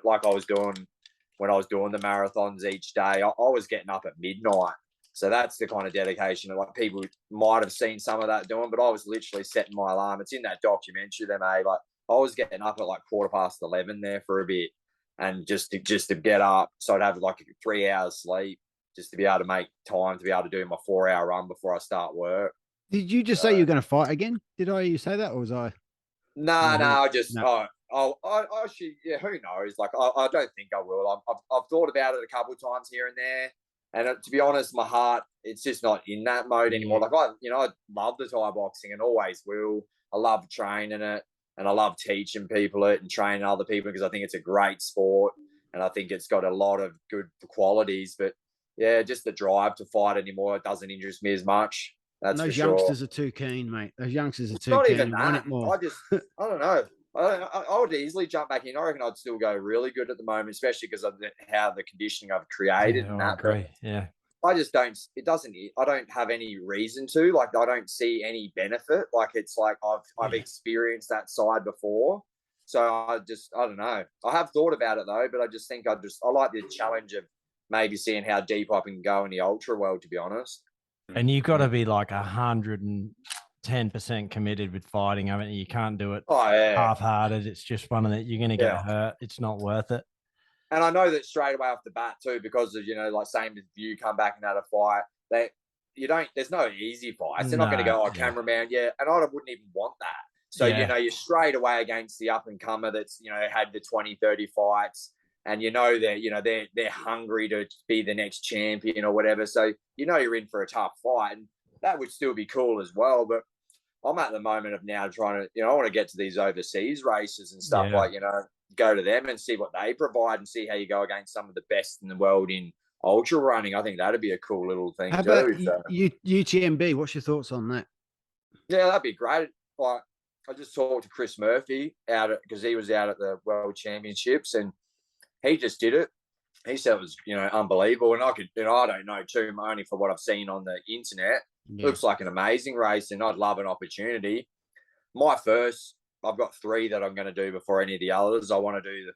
like I was doing when I was doing the marathons each day. I was getting up at midnight. So that's the kind of dedication that like people might have seen some of that doing, but I was literally setting my alarm. It's in that documentary they made. Like I was getting up at like 11:15 there for a bit, and just to get up, so I'd have like 3 hours sleep, just to be able to make time to be able to do my 4-hour run before I start work. Did you just say you're going to fight again? Did I hear you say that, or was I? No, I just, I should, yeah, who knows? Like, I don't think I will. I've thought about it a couple of times here and there. And to be honest, my heart, it's just not in that mode anymore. Like, I love the Thai boxing and always will. I love training it, and I love teaching people it and training other people, because I think it's a great sport, and I think it's got a lot of good qualities. But yeah, just the drive to fight anymore, it doesn't interest me as much. That's those for sure. youngsters are too keen, mate. Those youngsters are too not keen. Even that. I don't know. I would easily jump back in. I reckon I'd still go really good at the moment, especially because of how the conditioning I've created. Yeah, and I agree. Yeah. I just don't. I don't have any reason to. Like, I don't see any benefit. Like, it's like I've experienced that side before. So I don't know. I have thought about it though, but I just think I like the challenge of maybe seeing how deep I can go in the ultra world, to be honest. And you've got to be like 110% committed with fighting. I mean, you can't do it half-hearted. It's just one of that you're going to get hurt. It's not worth it. And I know that straight away off the bat too, because of, like same as you come back and had a fight, there's no easy fights. They're not going to go, cameraman, and I wouldn't even want that. So, you're straight away against the up and comer that's, had the 20, 30 fights, and they're hungry to be the next champion or whatever. So, you're in for a tough fight, and that would still be cool as well. But I'm at the moment of now trying to, I want to get to these overseas races and stuff, go to them and see what they provide and see how you go against some of the best in the world in ultra running. I think that'd be a cool little thing. How about UTMB? What's your thoughts on that? Yeah, that'd be great. Like, I just talked to Chris Murphy because he was out at the World Championships, and he just did it. He said it was, unbelievable. And I don't know too, only for what I've seen on the internet. Yeah. Looks like an amazing race, and I'd love an opportunity. I've got 3 that I'm going to do before any of the others. I want to do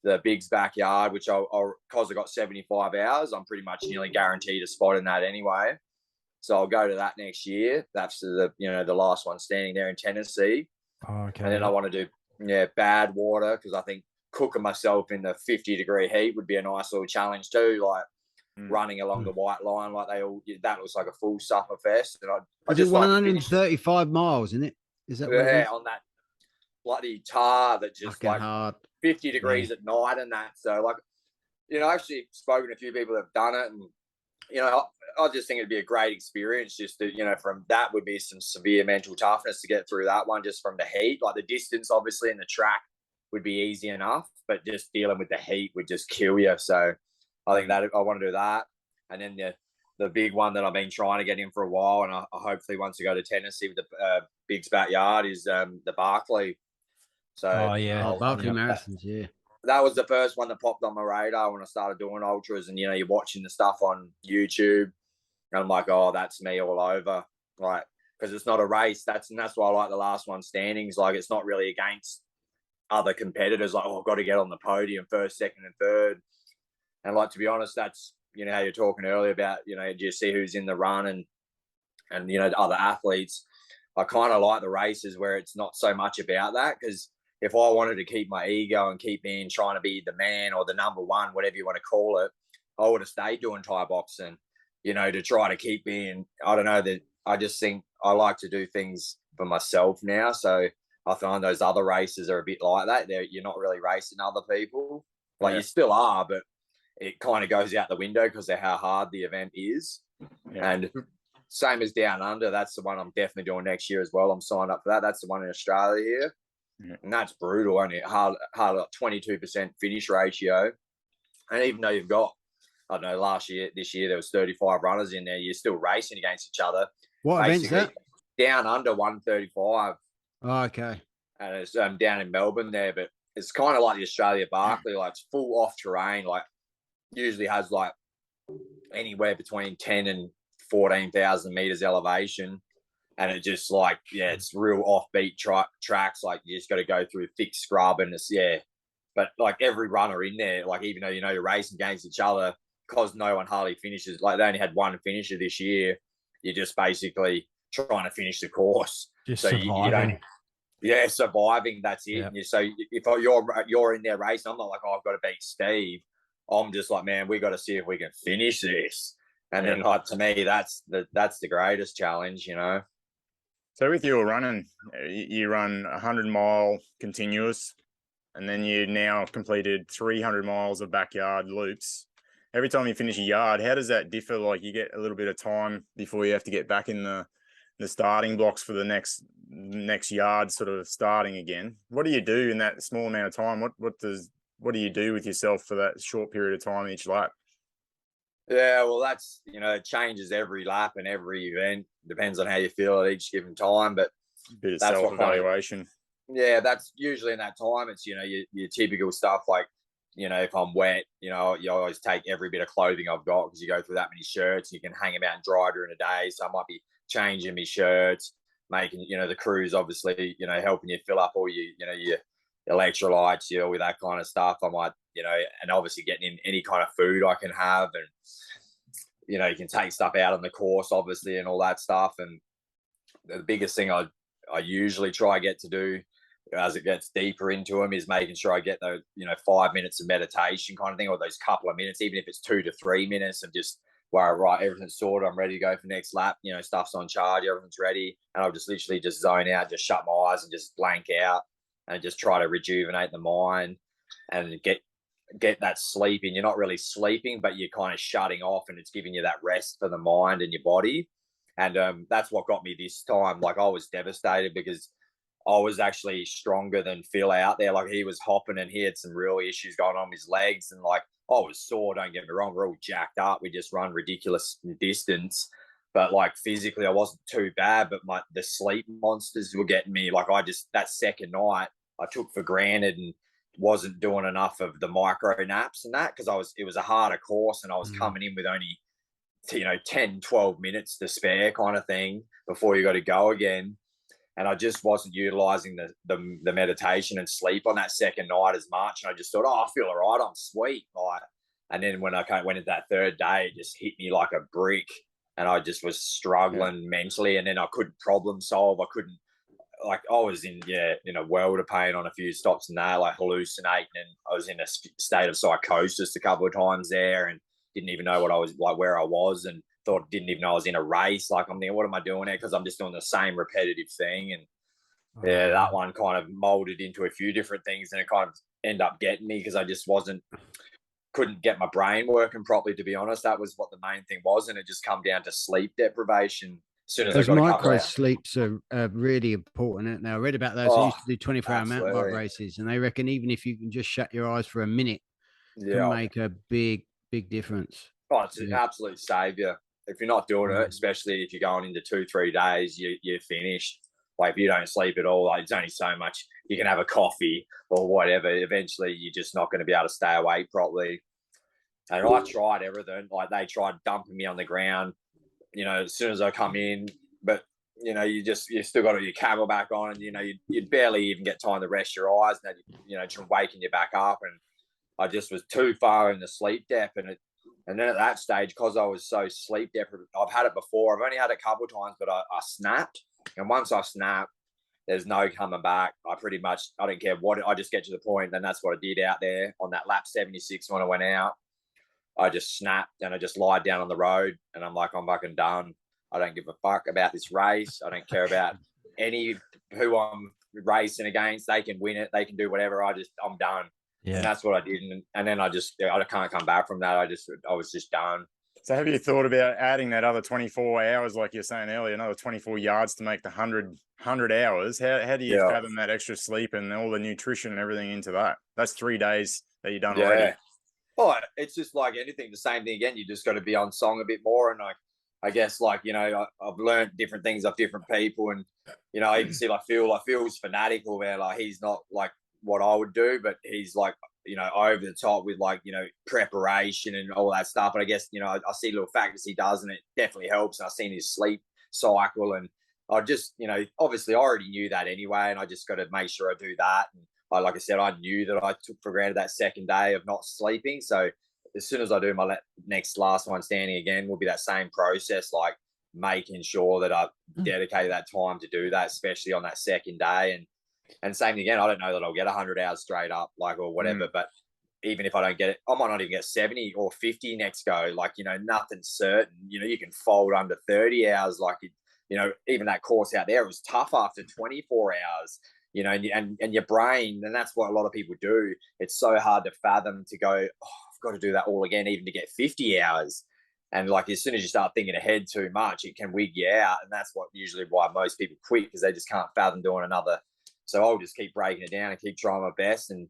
the Big's Backyard, which because I got 75 hours, I'm pretty much nearly guaranteed a spot in that anyway. So I'll go to that next year. That's the last one standing there in Tennessee. Okay. And then I want to do Bad Water, because I think cooking myself in the 50-degree heat would be a nice little challenge too. Like running along the white line, like that looks like a full supper fest. And I just 135 miles, isn't it? Is that on that bloody tar that just hard. 50 degrees at night and that. So like, you know, I actually spoken to a few people that have done it, and you know, I just think it'd be a great experience. Just to, you know, from that would be some severe mental toughness to get through that one, just from the heat. Like the distance, obviously, and the track would be easy enough, but just dealing with the heat would just kill you. So I think that I want to do that. And then the big one that I've been trying to get in for a while, and I hopefully once I go to Tennessee with the Big's backyard, is the Barkley. So Barkley marathons, yeah. That was the first one that popped on my radar when I started doing ultras, and you know, you're watching the stuff on YouTube, and I'm like, oh, that's me all over, like, because it's not a race. That's why I like the last one standings. Like, it's not really against other competitors. Like, oh, I've got to get on the podium first, second, and third. And like, to be honest, that's, you know, how you're talking earlier about, you know, do you see who's in the run and you know, the other athletes. I kind of like the races where it's not so much about that, because if I wanted to keep my ego and keep trying to be the man or the number one, whatever you want to call it, I would have stayed doing Thai boxing, you know, to try to keep being, I don't know, that I just think I like to do things for myself now. So I find those other races are a bit like that. You're not really racing other people. Like, you still are, but it kind of goes out the window because of how hard the event is. Yeah. And same as Down Under, that's the one I'm definitely doing next year as well. I'm signed up for that. That's the one in Australia here. Yeah. And that's brutal, only hard 22% finish ratio. And even though you've got, I don't know, this year there was 35 runners in there, you're still racing against each other. What event's that? Down Under 135. Oh, okay. And it's down in Melbourne there, but it's kind of like the Australia Barkley, like it's full off terrain, like usually has like anywhere between 10 and 14,000 meters elevation. And it just like, yeah, it's real offbeat tracks. Like you just got to go through thick scrub, and it's, yeah. But like every runner in there, like even though, you know, you're racing against each other, because no one hardly finishes, like they only had one finisher this year, you're just basically trying to finish the course. Just so surviving. Surviving, that's it. Yeah. And so if you're in there racing, I'm not like, oh, I've got to beat Steve. I'm just like, man, we got to see if we can finish this. And then like, to me, that's the greatest challenge, you know. So with your running, you run 100-mile continuous, and then you now completed 300 miles of backyard loops. Every time you finish a yard, how does that differ? Like, you get a little bit of time before you have to get back in the starting blocks for the next yard, sort of starting again. What do you do in that small amount of time? What do you do with yourself for that short period of time each lap? Yeah, well, that's, you know, it changes every lap and every event. Depends on how you feel at each given time, but bit of self-evaluation. Yeah, that's usually in that time. It's, you know, your typical stuff like, you know, if I'm wet, you know, you always take every bit of clothing I've got, because you go through that many shirts, you can hang them out and dry during a day. So I might be changing my shirts, making, you know, the crews obviously, you know, helping you fill up all your electrolytes, all that kind of stuff. I might, you know, and obviously getting in any kind of food I can have, and, you know, you can take stuff out on the course, obviously, and all that stuff. And the biggest thing I usually try get to do as it gets deeper into them is making sure I get those, you know, 5 minutes of meditation kind of thing, or those couple of minutes, even if it's 2 to 3 minutes of just where, right, everything's sorted, I'm ready to go for next lap, you know, stuff's on charge, everything's ready. And I'll just literally just zone out, just shut my eyes and just blank out, and just try to rejuvenate the mind and get that sleep in. You're not really sleeping, but you're kind of shutting off, and it's giving you that rest for the mind and your body. And that's what got me this time. Like, I was devastated because I was actually stronger than Phil out there. Like, he was hopping and he had some real issues going on with his legs, and like, I was sore, don't get me wrong, we're all jacked up, we just run ridiculous distance, but like physically I wasn't too bad. But the sleep monsters were getting me. Like, that second night I took for granted and wasn't doing enough of the micro naps and that, because it was a harder course, and I was coming in with only, you know, 10, 12 minutes to spare kind of thing before you got to go again. And I just wasn't utilizing the meditation and sleep on that second night as much. And I just thought, oh, I feel all right, I'm sweet. Like, and then when I went into that third day, it just hit me like a brick, and I just was struggling mentally. And then I couldn't problem solve. I couldn't, like, I was in a world of pain on a few stops and that, like hallucinating, and I was in a state of psychosis a couple of times there, and didn't even know what I was, like, where I was, and didn't even know I was in a race. Like, I'm thinking, what am I doing there? Because I'm just doing the same repetitive thing. And that one kind of molded into a few different things, and it kind of end up getting me because I just couldn't get my brain working properly, to be honest. That was what the main thing was, and it just come down to sleep deprivation. As soon as those I got micro sleeps are really important. Now I read about those. I used to do 24-hour mountain bike races, and they reckon even if you can just shut your eyes for a minute, can make a big difference. Oh, it's an absolute savior. If you're not doing it, especially if you're going into 2-3 days, you're finished. Like if you don't sleep at all, like it's only so much. You can have a coffee or whatever. Eventually, you're just not going to be able to stay awake properly. And I tried everything. Like they tried dumping me on the ground, as soon as I come in. But, you still got your camera back on and, you'd barely even get time to rest your eyes. And, just waking you back up. And I just was too far in the sleep depth. And then at that stage, because I was so sleep deprived, I've had it before. I've only had it a couple of times, but I snapped. And once I snapped, there's no coming back. I don't care what, I just get to the point. And that's what I did out there on that lap 76 when I went out. I just snapped and I just lied down on the road. And I'm like, I'm fucking done. I don't give a fuck about this race. I don't care about who I'm racing against. They can win it. They can do whatever. I'm done. Yeah. And that's what I did. And then I can't come back from that. I was just done. So have you thought about adding that other 24 hours, like you're saying earlier, another 24 yards to make the 100 hours? How do you fathom that extra sleep and all the nutrition and everything into that? That's 3 days that you've done already. Oh, it's just like anything, the same thing again. You just got to be on song a bit more. And I guess I've learned different things of different people. And, I even see Phil's fanatical, man. Like he's not like what I would do, but he's like, over the top with preparation and all that stuff. But I guess, I see little factors he does and it definitely helps. And I've seen his sleep cycle and I just, obviously I already knew that anyway. And I just got to make sure I do that. And like I said, I knew that I took for granted that second day of not sleeping. So as soon as I do my last one standing again, will be that same process, like making sure that I dedicate that time to do that, especially on that second day. And same again, I don't know that I'll get 100 hours straight up, or whatever. But even if I don't get it, I might not even get 70 or 50 next go. Nothing's certain. You can fold under 30 hours. Even that course out there, it was tough after 24 hours. And your brain, and that's what a lot of people do. It's so hard to fathom to go, I've got to do that all again, even to get 50 hours. And as soon as you start thinking ahead too much, it can wig you out. And that's why most people quit, because they just can't fathom doing another. So I'll just keep breaking it down and keep trying my best. And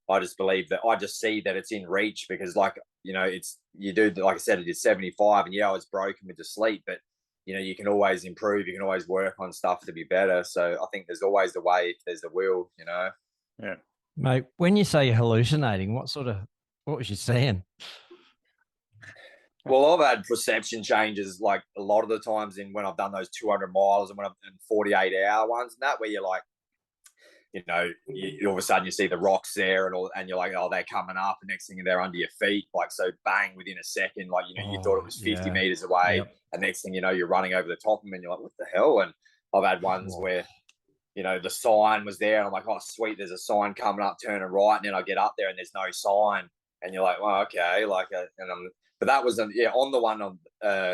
I just believe that I just see that it's in reach because you do, like I said, it is 75 and I was broken with the sleep, but you can always improve. You can always work on stuff to be better. So I think there's always the way if there's the will, Yeah. Mate, when you say you're hallucinating, what was you saying? Well, I've had perception changes a lot of the times when I've done those 200 miles and when I've done 48-hour ones and that where you're like, all of a sudden you see the rocks there and you're like, oh, they're coming up. The next thing they're under your feet. So bang, within a second, you thought it was 50 meters away. Yep. And next thing you know, you're running over the top of them and you're like, what the hell? And I've had ones where, the sign was there and I'm like, oh, sweet, there's a sign coming up, turning right. And then I get up there and there's no sign. And you're like, well, okay. But that was, on the one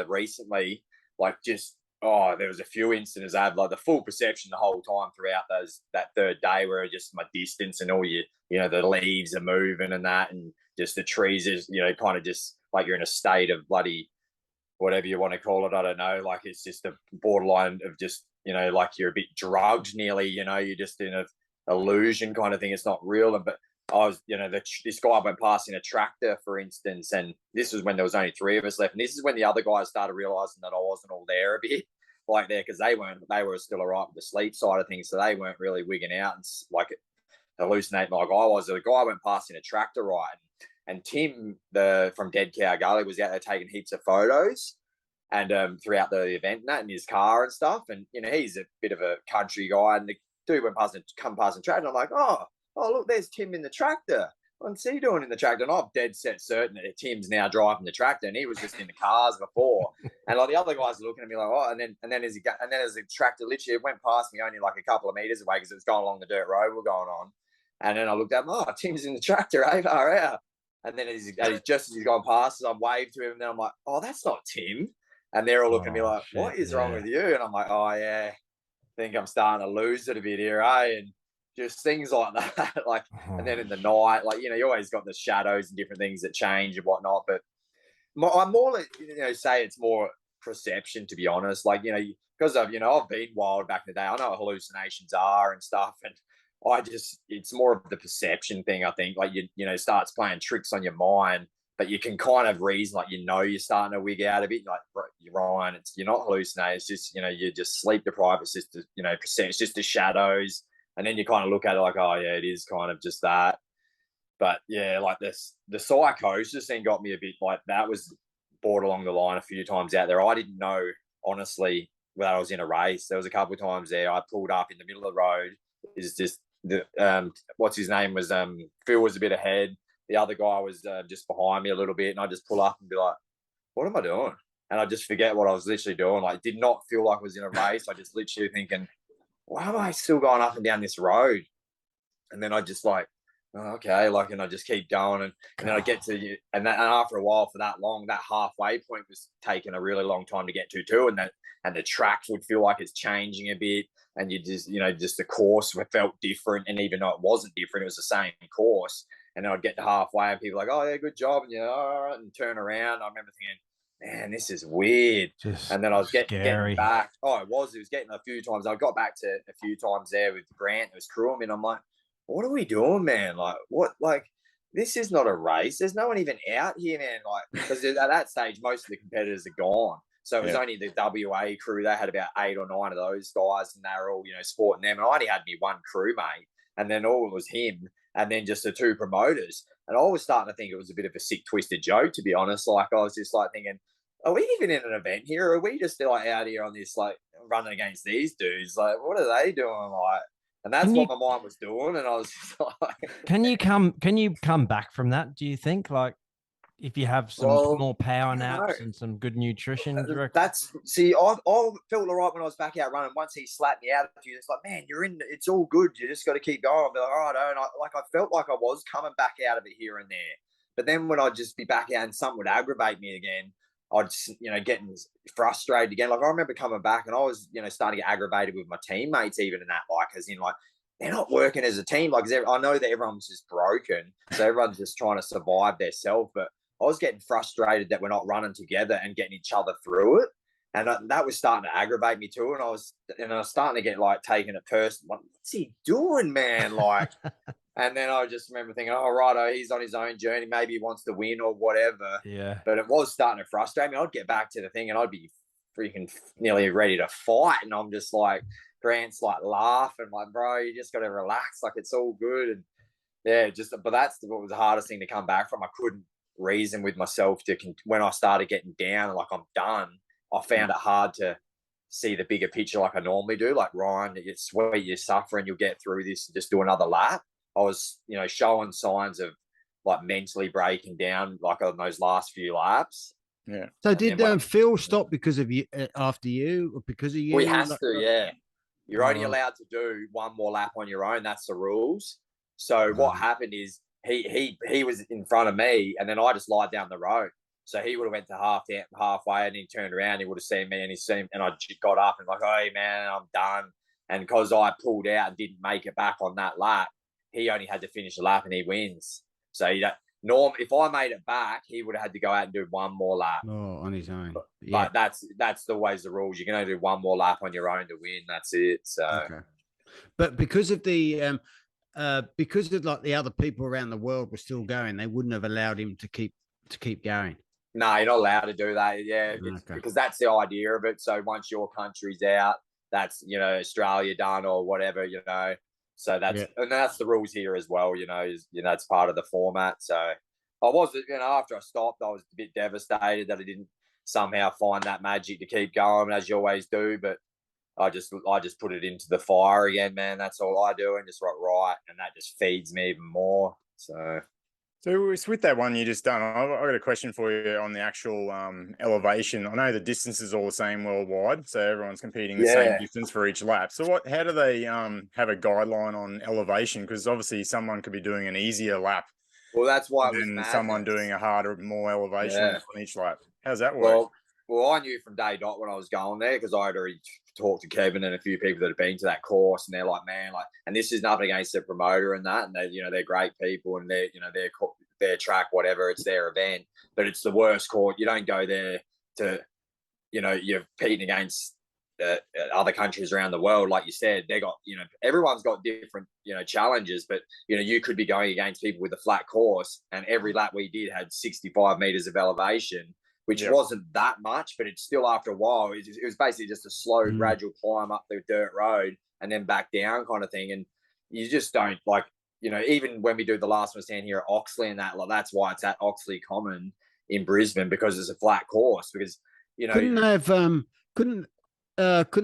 recently, there was a few instances I had the full perception the whole time throughout that third day where just my distance and all the leaves are moving and that and just the trees is, kind of just you're in a state of bloody whatever you want to call it. I don't know. It's just a borderline of just, you're a bit drugged nearly, you're just in a illusion kind of thing. It's not real. But I was, this guy went past in a tractor, for instance, and this was when there was only 3 of us left. And this is when the other guys started realizing that I wasn't all there a bit there because they were still all right with the sleep side of things. So they weren't really wigging out and hallucinating like I was. The guy went past in a tractor ride and Tim from Dead Cow Gully was out there taking heaps of photos and throughout the event and that in his car and stuff. And, he's a bit of a country guy and the dude come past in tractor and I'm like, oh, look, there's Tim in the tractor. What's he doing in the tractor? And I'm dead set certain that Tim's now driving the tractor, and he was just in the cars before. And the other guys are looking at me like, oh, and then as the tractor literally went past me only a couple of meters away because it was going along the dirt road we're going on. And then I looked up, oh, Tim's in the tractor, far out. And then just as he's gone past, I waved to him, and then I'm like, oh, that's not Tim. And they're all looking at me like, what is wrong with you? And I'm like, oh yeah, I think I'm starting to lose it a bit here, And just things like that. Like, and then in the night, like, you know, you always got the shadows and different things that change and whatnot. But I'm more, you know, say it's more perception, to be honest. Like, you know, because I've been wild back in the day. I know what hallucinations are and stuff, and it's more of the perception thing. I think, like, you know, starts playing tricks on your mind, but you can kind of reason, like, you know, you're starting to wig out a bit. Like, you're Ryan, you're not hallucinating. It's just, you know, you're just sleep deprived. It's just, you know, it's just the shadows, and then you kind of look at it like, oh yeah, it is kind of just that. But yeah, like the psychosis thing got me a bit, like, that was brought along the line a few times out there. I didn't know, honestly, that I was in a race. There was a couple of times there I pulled up in the middle of the road. Is just the what's his name was Phil was a bit ahead. The other guy was just behind me a little bit, and I just pull up and be like, "What am I doing?" And I just forget what I was literally doing. Like, did not feel like I was in a race. I just literally thinking, "Why am I still going up and down this road?" And then I just like, oh, okay, like, and I just keep going, and then I get to, and after a while, for that long, that halfway point was taking a really long time to get to too, and the tracks would feel like it's changing a bit, and you just, you know, just the course felt different, and even though it wasn't different, it was the same course, and then I'd get to halfway, and people like, oh yeah, good job, and all right, and turn around. I remember thinking, man, this is weird. Just and then I was getting back. Oh, it was getting a few times. I got back to a few times there with Grant, who was crewing me, and I'm like, what are we doing, man? Like, what, like, this is not a race. There's no one even out here, man. Like, because at that stage, most of the competitors are gone. So it was only the WA crew. They had about 8 or 9 of those guys, and they were all, you know, sporting them. And I only had me one crewmate, and then all it was him, and then just the 2 promoters. And I was starting to think it was a bit of a sick, twisted joke, to be honest. Like, I was just like thinking, are we even in an event here? Or are we just like out here on this, like, running against these dudes? Like, what are they doing? Like, and that's what my mind was doing, and I was just like, can you come back from that? Do you think, like, if you have some more power naps and some good nutrition? I felt all right when I was back out running. Once he slapped me out a few, it's like, man, you're in. It's all good. You just got to keep going. I'll be like, all right, and I felt like I was coming back out of it here and there. But then when I'd just be back out and something would aggravate me again, I'd, you know, getting frustrated again. Like, I remember coming back and I was, you know, starting to get aggravated with my teammates even in that, like, as in, like, they're not working as a team. Like, I know that everyone's just broken, so everyone's just trying to survive their self. But I was getting frustrated that we're not running together and getting each other through it, and that was starting to aggravate me too. And I was starting to get, like, taking it personal. Like, what's he doing, man? Like. And then I just remember thinking, oh, righto, he's on his own journey. Maybe he wants to win or whatever. Yeah. But it was starting to frustrate me. I'd get back to the thing and I'd be freaking nearly ready to fight. And I'm just like, Grant's like laughing, like, bro, you just got to relax. Like, it's all good. And yeah, but that's what was the hardest thing to come back from. I couldn't reason with myself when I started getting down, like, I'm done. I found it hard to see the bigger picture like I normally do. Like, Ryan, it's sweet, you're suffering, you'll get through this and just do another lap. I was, you know, showing signs of, like, mentally breaking down, like, on those last few laps. Yeah. So did Phil stop because of you, after you, or because of you? Well, he has to, yeah. You're only allowed to do one more lap on your own. That's the rules. So what happened is he was in front of me, and then I just lied down the road. So he would have went to halfway, and he turned around. He would have seen me, and I got up and like, hey man, I'm done. And because I pulled out and didn't make it back on that lap, he only had to finish the lap and he wins. So if I made it back, he would have had to go out and do one more lap. Oh, on his own. But that's always the rules. You can only do one more lap on your own to win. That's it. So, okay. But because of the like the other people around the world were still going, they wouldn't have allowed him to keep going. No, you're not allowed to do that. Yeah, because that's the idea of it. So once your country's out, that's, you know, Australia done or whatever, you know. So that's the rules here as well, you know, it's part of the format. So I was, you know, after I stopped, I was a bit devastated that I didn't somehow find that magic to keep going, as you always do. But I just put it into the fire again, man. That's all I do, and just right, and that just feeds me even more. So with that one you just done, I've got a question for you on the actual elevation. I know the distance is all the same worldwide, so everyone's competing the same distance for each lap. So how do they have a guideline on elevation? Because obviously someone could be doing an easier lap. Well, that's why someone doing a harder, more elevation on each lap. How's that work? Well, Well, I knew from day dot when I was going there because I had already talked to Kevin and a few people that have been to that course, and they're like, man, like, and this is nothing against the promoter and that, and they, they're great people, and they're, their track, whatever, it's their event, but it's the worst court. You don't go there to, you're competing against other countries around the world. Like you said, they got, everyone's got different, challenges, but, you could be going against people with a flat course, and every lap we did had 65 meters of elevation, which wasn't that much, but it's still, after a while, it was basically just a slow, gradual climb up the dirt road and then back down kind of thing. And you just don't, like, even when we do the last one stand here at Oxley and that, like, that's why it's at Oxley Common in Brisbane, because it's a flat course. Because, couldn't they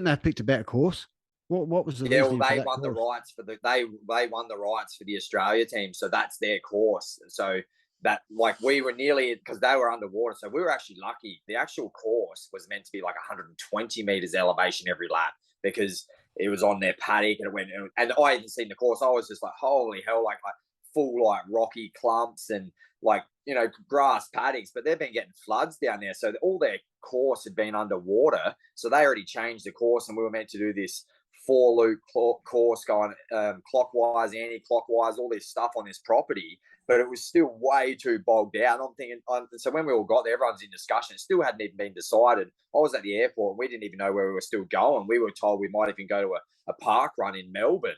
have picked a better course? What was the reason? Well, they won the rights for they won the rights for the Australia team, so that's their course. So that, like, we were nearly, because they were underwater, so we were actually lucky. The actual course was meant to be like 120 meters elevation every lap, because it was on their paddock, and it went, and I hadn't seen the course. I was just like, holy hell, like full, like, rocky clumps and, like, grass paddocks, but they've been getting floods down there, so all their course had been underwater. So they already changed the course, and we were meant to do this 4-loop course going clockwise, anti-clockwise, all this stuff on this property, but it was still way too bogged down. I'm thinking, so when we all got there, everyone's in discussion. It still hadn't even been decided. I was at the airport, and we didn't even know where we were still going. We were told we might even go to a park run in Melbourne.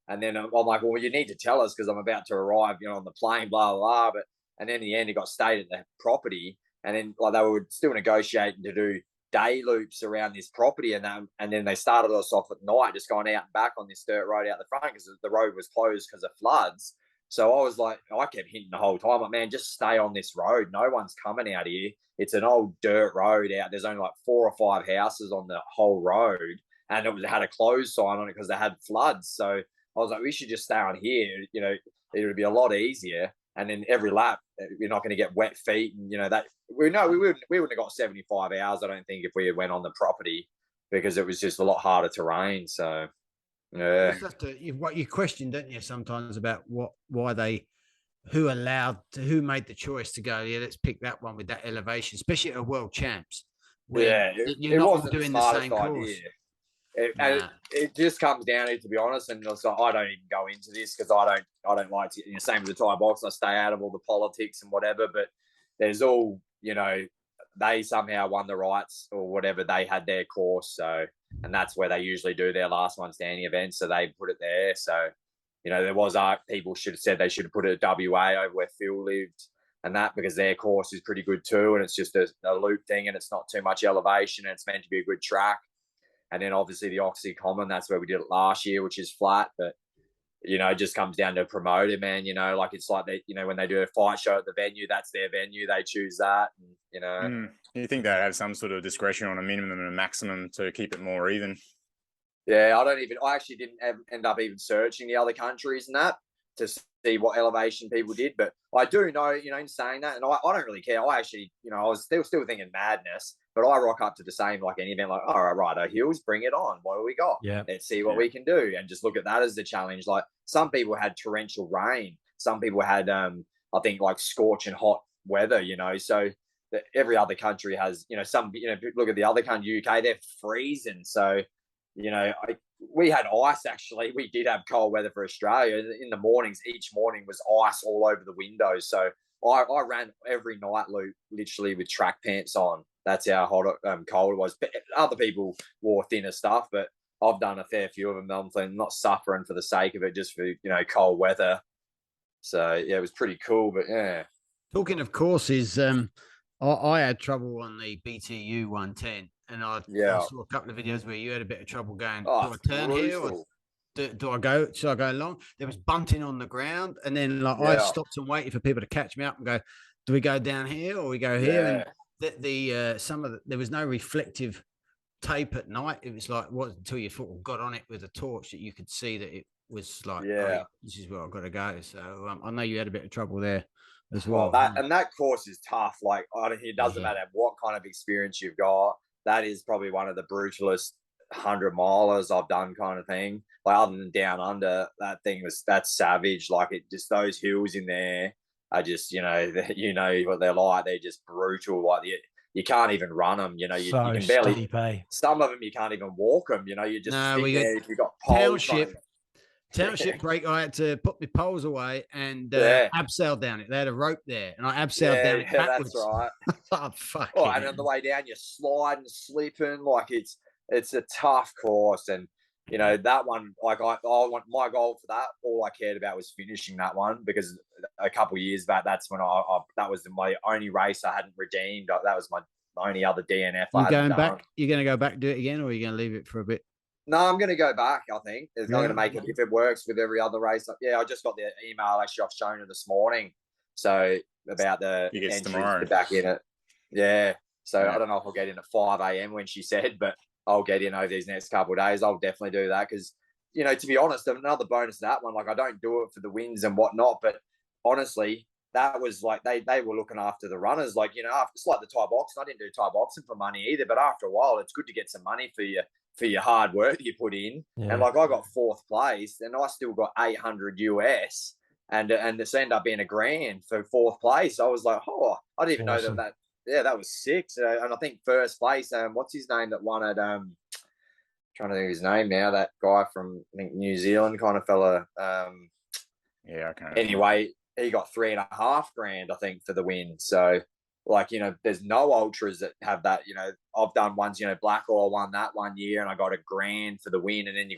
And then I'm like, well, you need to tell us, because I'm about to arrive, on the plane, blah, blah, blah. But, and then in the end, it got stayed at the property. And then, like, they were still negotiating to do day loops around this property. And then they started us off at night, just going out and back on this dirt road out the front, because the road was closed because of floods. So I was like, I kept hinting the whole time, like, man, just stay on this road. No one's coming out here. It's an old dirt road out. There's only like 4 or 5 houses on the whole road. And it had a closed sign on it because they had floods. So I was like, we should just stay on here. It would be a lot easier. And then every lap, you're not going to get wet feet. And, that we wouldn't have got 75 hours, I don't think, if we had went on the property, because it was just a lot harder terrain. So, yeah. What you question, don't you, sometimes, about who made the choice to go, let's pick that one with that elevation, especially at a world champs. It wasn't doing the same course. It just comes down to be honest, and also, I don't even go into this because I don't like to. Same with the Thai box, I stay out of all the politics and whatever. But there's all, they somehow won the rights or whatever. They had their course, so, and that's where they usually do their last one standing events. So they put it there. So, there was people should have said they should have put it at WA over where Phil lived and that, because their course is pretty good too, and it's just a loop thing, and it's not too much elevation, and it's meant to be a good track. And then obviously the Oxley Common, that's where we did it last year, which is flat. But, it just comes down to a promoter, man. Like, it's like they, when they do a fight show at the venue, that's their venue. They choose that. And, You think they have some sort of discretion on a minimum and a maximum to keep it more even? Yeah, I actually didn't end up even searching the other countries and that to see what elevation people did. But I do know, in saying that, and I don't really care. I actually, I was still thinking madness. But I rock up to the same, like, any event, like, all right, Hills, bring it on. What do we got? Yeah. Let's see what we can do. And just look at that as the challenge. Like, some people had torrential rain. Some people had, I think, like, scorching hot weather, So every other country has, some, look at the other country, UK, they're freezing. So, we had ice, actually. We did have cold weather for Australia. In the mornings, each morning was ice all over the windows. So I ran every night loop literally with track pants on. That's how hot, cold it was. But other people wore thinner stuff, but I've done a fair few of them. I'm not suffering for the sake of it, just for, cold weather. So, yeah, it was pretty cool, but yeah. Talking of courses, I had trouble on the BTU 110, and I saw a couple of videos where you had a bit of trouble going, do I turn here or do I go? Should I go along? There was bunting on the ground, and then I stopped and waited for people to catch me up and go, do we go down here or we go here? And there was no reflective tape at night. It was like, until your foot got on it with a torch that you could see that it was like, this is where I've got to go. So I know you had a bit of trouble there as well. That course is tough. Like, it doesn't matter what kind of experience you've got. That is probably one of the brutalest 100-milers I've done, kind of thing. Like, other than Down Under, that's savage. Like, it just, those hills in there are just, what they're like. They're just brutal. Like, you can't even run them. You know, you can barely pay. Some of them you can't even walk them. You know, you just sit there if you got poles. Township break. I had to put my poles away and abseil down it. They had a rope there, and I abseiled down it backwards. That's right. Oh, fuck. Oh, and on the way down, you're sliding, slipping. Like it's a tough course, and you know that one. Like I want my goal for that. All I cared about was finishing that one, because a couple of years back, that's when that was my only race I hadn't redeemed. That was my only other DNF. You're going back. You're going to go back and do it again, or are you going to leave it for a bit? No, I'm going to go back. I think I'm going to make it if it works with every other race. Yeah, I just got the email actually off Shona this morning, so about the entries back in it. Yeah, so I don't know if I'll get in at 5 a.m. when she said, but I'll get in over these next couple of days. I'll definitely do that because, you know, to be honest, another bonus to that one. Like I don't do it for the wins and whatnot, but honestly, that was like they were looking after the runners. Like, you know, it's like the Thai boxing. I didn't do Thai boxing for money either, but after a while, it's good to get some money for your hard work you put in. Yeah. And like I got 4th place, and I still got 800 US, and this ended up being $1,000 for 4th place. I was like, oh, I didn't even know that. Yeah, that was 6. And I think 1st place. What's his name that won at? Trying to think of his name now. That guy from I think New Zealand kind of fella. Yeah, okay. Anyway, he got $3,500, I think, for the win. So, like, you know, there's no ultras that have that. You know, I've done ones. You know, Blackall won that one year, and I got $1,000 for the win, and then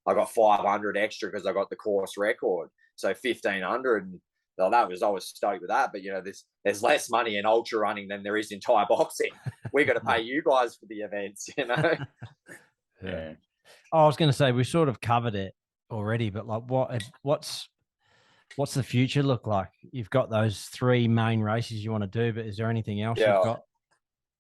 I got 500 extra because I got the course record, so 1,500. And well, I was stoked with that. But you know, there's less money in ultra running than there is in Thai boxing. We got to pay you guys for the events, you know. Yeah. I was going to say we sort of covered it already, but like, what's the future look like? You've got those 3 main races you want to do, but is there anything else you've got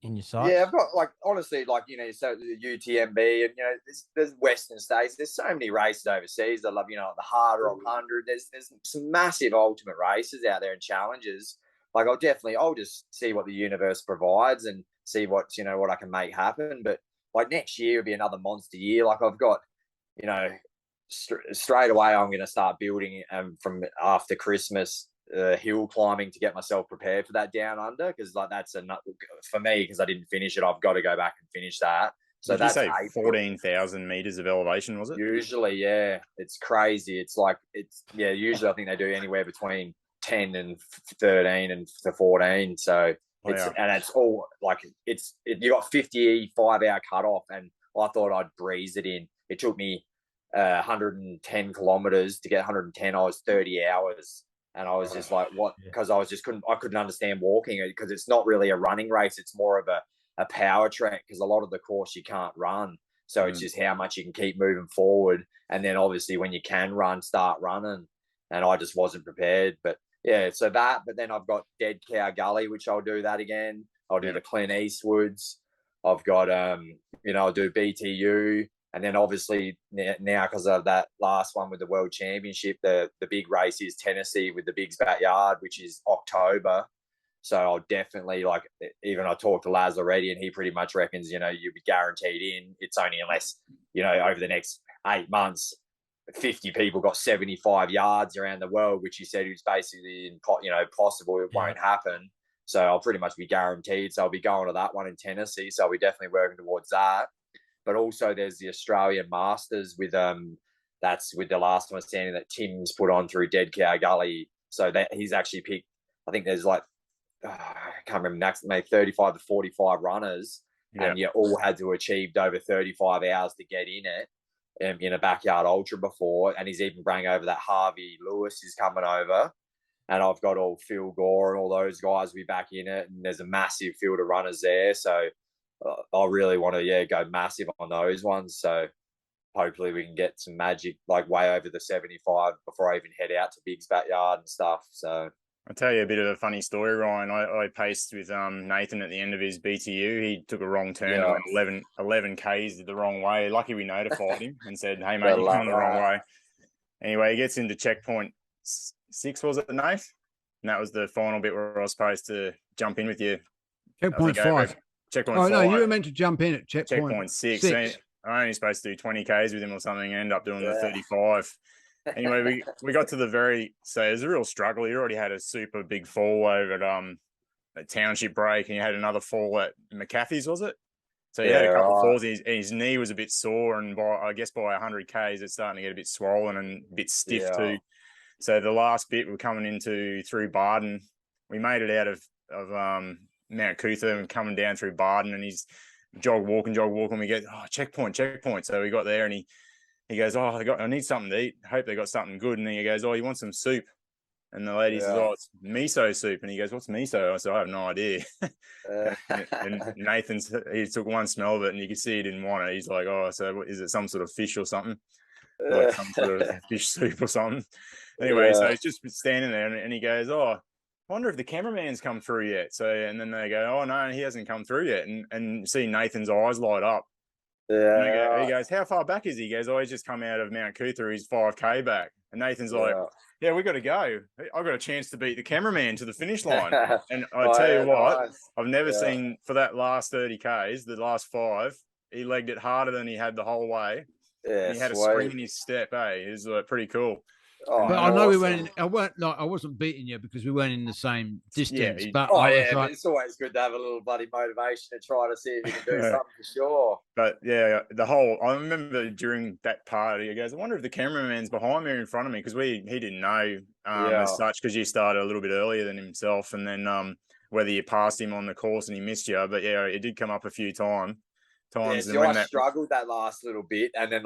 in your sights? Yeah, I've got, like, honestly, like, you know, so the UTMB, and you know, there's Western States. There's so many races overseas. I love, you know, the Hard Rock 100. There's some massive ultimate races out there and challenges. Like, I'll just see what the universe provides and see what I can make happen. But like next year will be another monster year. Like I've got, you know, straight away I'm going to start building from after Christmas. Hill climbing to get myself prepared for that down under, because like that's for me, because I didn't finish it, I've got to go back and finish that. So did that's you say 14,000 meters of elevation, was it? Usually, yeah, it's crazy. Usually I think they do anywhere between 10 and 13 and to 14. So and it's all like you got 55-hour cutoff, and I thought I'd breeze it in. It took me 110 kilometers to get 110. I was 30 hours. And I was just like, what? Because I couldn't understand walking it, because it's not really a running race. It's more of a power track, because a lot of the course you can't run. So it's just how much you can keep moving forward. And then obviously when you can run, start running. And I just wasn't prepared. But yeah, so that. But then I've got Dead Cow Gully, which I'll do that again. I'll do the Clint Eastwoods. I've got, I'll do BTU. And then obviously now, because of that last one with the World Championship, the big race is Tennessee with the Big's Backyard, which is October. So I'll definitely, like, even I talked to Laz already, and he pretty much reckons, you know, you'll be guaranteed in. It's only unless, you know, over the next 8 months, 50 people got 75 yards around the world, which he said was basically, possible. It won't happen. So I'll pretty much be guaranteed. So I'll be going to that one in Tennessee. So I'll be definitely working towards that. But also there's the Australian Masters with that's with the last one standing that Tim's put on through Dead Cow Gully. So that he's actually picked, I think there's like, I can't remember, maybe 35 to 45 runners, and you all had to achieve over 35 hours to get in it in a backyard ultra before. And he's even bringing over that Harvey Lewis is coming over. And I've got all Phil Gore and all those guys will be back in it. And there's a massive field of runners there. So I really want to, go massive on those ones. So hopefully we can get some magic, like way over the 75 before I even head out to Big's Backyard and stuff. So I'll tell you a bit of a funny story, Ryan. I paced with Nathan at the end of his BTU. He took a wrong turn and went 11 Ks the wrong way. Lucky we notified him and said, hey, mate, you're going the wrong way. Anyway, he gets into checkpoint 6, was it, Nath? And that was the final bit where I was supposed to jump in with you. Checkpoint 5. Checkpoint 5. No, you were meant to jump in at checkpoint 6. I'm only supposed to do 20 Ks with him or something and end up doing the 35. Anyway, we got to so it was a real struggle. He already had a super big fall over township break, and he had another fall at McAfee's, was it? So he had a couple of falls, and his knee was a bit sore, and by 100 Ks, it's starting to get a bit swollen and a bit stiff too. So the last bit, we're coming into through Barden. We made it out of Mount Cootha and coming down through Barden, and he's jog walking. We get checkpoint. So we got there, and he goes, I need something to eat. Hope they got something good. And then he goes, you want some soup? And the lady says, it's miso soup. And he goes, what's miso? I said, I have no idea. And he took one smell of it, and you could see he didn't want it. He's like, so is it some sort of fish or something? Like some sort of fish soup or something. Anyway, so he's just standing there, and he goes, I wonder if the cameraman's come through yet. So, and then they go, no, he hasn't come through yet. And see Nathan's eyes light up. Yeah. He goes, how far back is he? He goes, he's just come out of Mount Cootha. He's 5K back. And Nathan's like, we got to go. I got a chance to beat the cameraman to the finish line. And I tell you what, I've never seen for that last 30 Ks, the last 5, he legged it harder than he had the whole way. Yeah, he had a spring in his step. It was pretty cool. But I know we went. I wasn't beating you because we weren't in the same distance. But but it's always good to have a little bloody motivation to try to see if you can do something for sure. But I remember during that party, he goes, I wonder if the cameraman's behind me or in front of me, because he didn't know as such, because you started a little bit earlier than himself, and then whether you passed him on the course and he missed you. But it did come up a few times. I struggled that last little bit, and then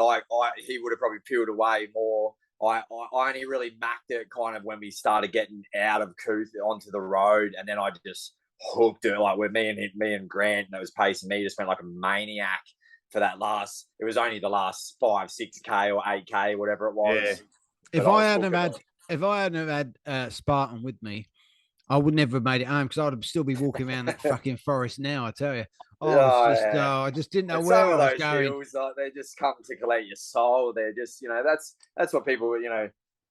he would have probably peeled away more. I only really macked it kind of when we started getting out of Cootha onto the road, and then I just hooked it like with me and Grant, and it was pacing me, just went like a maniac for that last. It was only the last 5, 6K or 8K, whatever it was. Yeah. If I hadn't have had Spartan with me, I would never have made it home, because I'd still be walking around that fucking forest now. I tell you. I just didn't know where I was going. Hills, they just come to collect your soul. They're just, that's what people,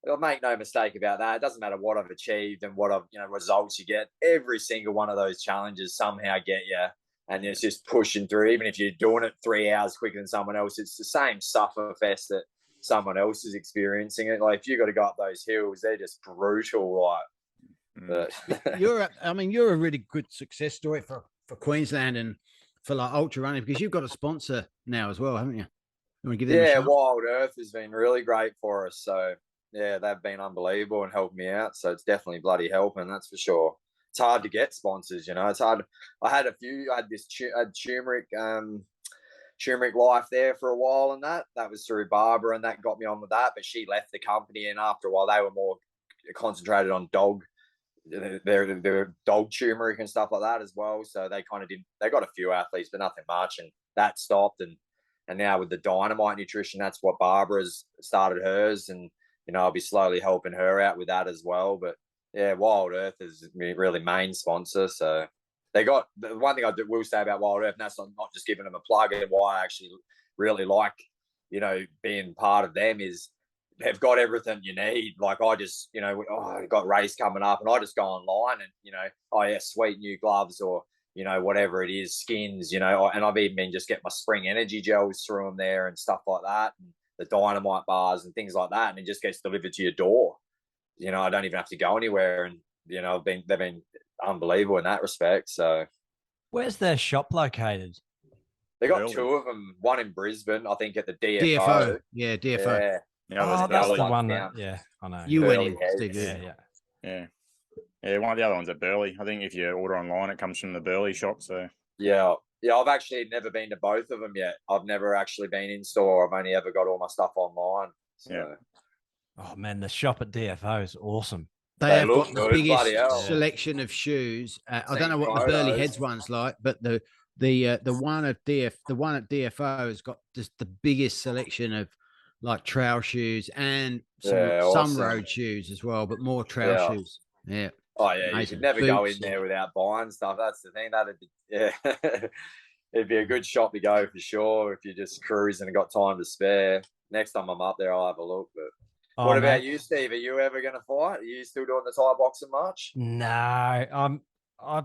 I'll make no mistake about that. It doesn't matter what I've achieved and what results you get. Every single one of those challenges somehow get you, and it's just pushing through. Even if you're doing it 3 hours quicker than someone else, it's the same suffer fest that someone else is experiencing it. Like if you got to go up those hills, they're just brutal. You're a really good success story for Queensland and for like ultra running, because you've got a sponsor now as well, haven't you? You want to give them a shout? Wild Earth has been really great for us. So they've been unbelievable and helped me out. So it's definitely bloody helping, that's for sure. It's hard to get sponsors, It's hard. I had a few. I had turmeric life there for a while, and that was through Barbara, and that got me on with that. But she left the company, and after a while, they were more concentrated on their dog turmeric and stuff like that as well. So they kind of they got a few athletes, but nothing much, and that stopped. And now with the Dynamite Nutrition, that's what Barbara's started hers, and I'll be slowly helping her out with that as well. But Wild Earth is really main sponsor. So they got the one thing I will say about Wild Earth, and that's not just giving them a plug, and why I actually really like being part of them, is they've got everything you need. Like I just, I've got race coming up, and I just go online and, sweet new gloves, or, whatever it is, skins, and I've even been just getting my spring energy gels through them there and stuff like that, and the Dynamite bars and things like that. And it just gets delivered to your door. I don't even have to go anywhere. And, they've been unbelievable in that respect. So where's their shop located? They got 2 of them, one in Brisbane, I think, at the DFO. Yeah, DFO. Yeah, that's the one. I know. You went in, Steve. Yeah, one of the other ones at Burleigh. I think if you order online, it comes from the Burleigh shop. So yeah, I've actually never been to both of them yet. I've never actually been in store. I've only ever got all my stuff online. So. Yeah. Oh man, the shop at DFO is awesome. They have got the biggest selection of shoes. I don't know what the Burleigh Heads one's like, but the one at DFO has got just the biggest selection of like trail shoes and some road shoes as well, but more trail shoes. Yeah. Oh yeah, amazing. You could never go in there without buying stuff. That's the thing. It'd be a good shop to go for sure if you're just cruising and got time to spare. Next time I'm up there, I'll have a look. But what about you, Steve? Are you ever going to fight? Are you still doing the Thai boxing much? No, I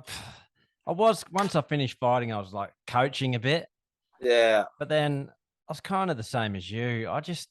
was, once I finished fighting, I was like coaching a bit. Yeah. But then I was kind of the same as you. I just,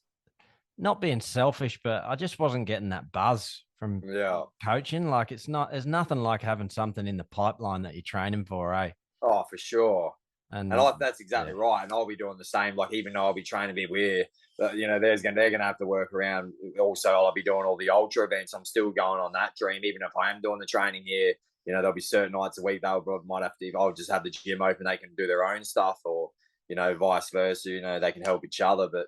not being selfish, but I just wasn't getting that buzz from coaching. Like there's nothing like having something in the pipeline that you're training for, eh? Oh, for sure. And that's exactly right. And I'll be doing the same. Like, even though I'll be training a bit weird, but they're gonna have to work around. Also, I'll be doing all the ultra events. I'm still going on that dream, even if I am doing the training here. There'll be certain nights a week might have to. I'll just have the gym open. They can do their own stuff, or vice versa. They can help each other. But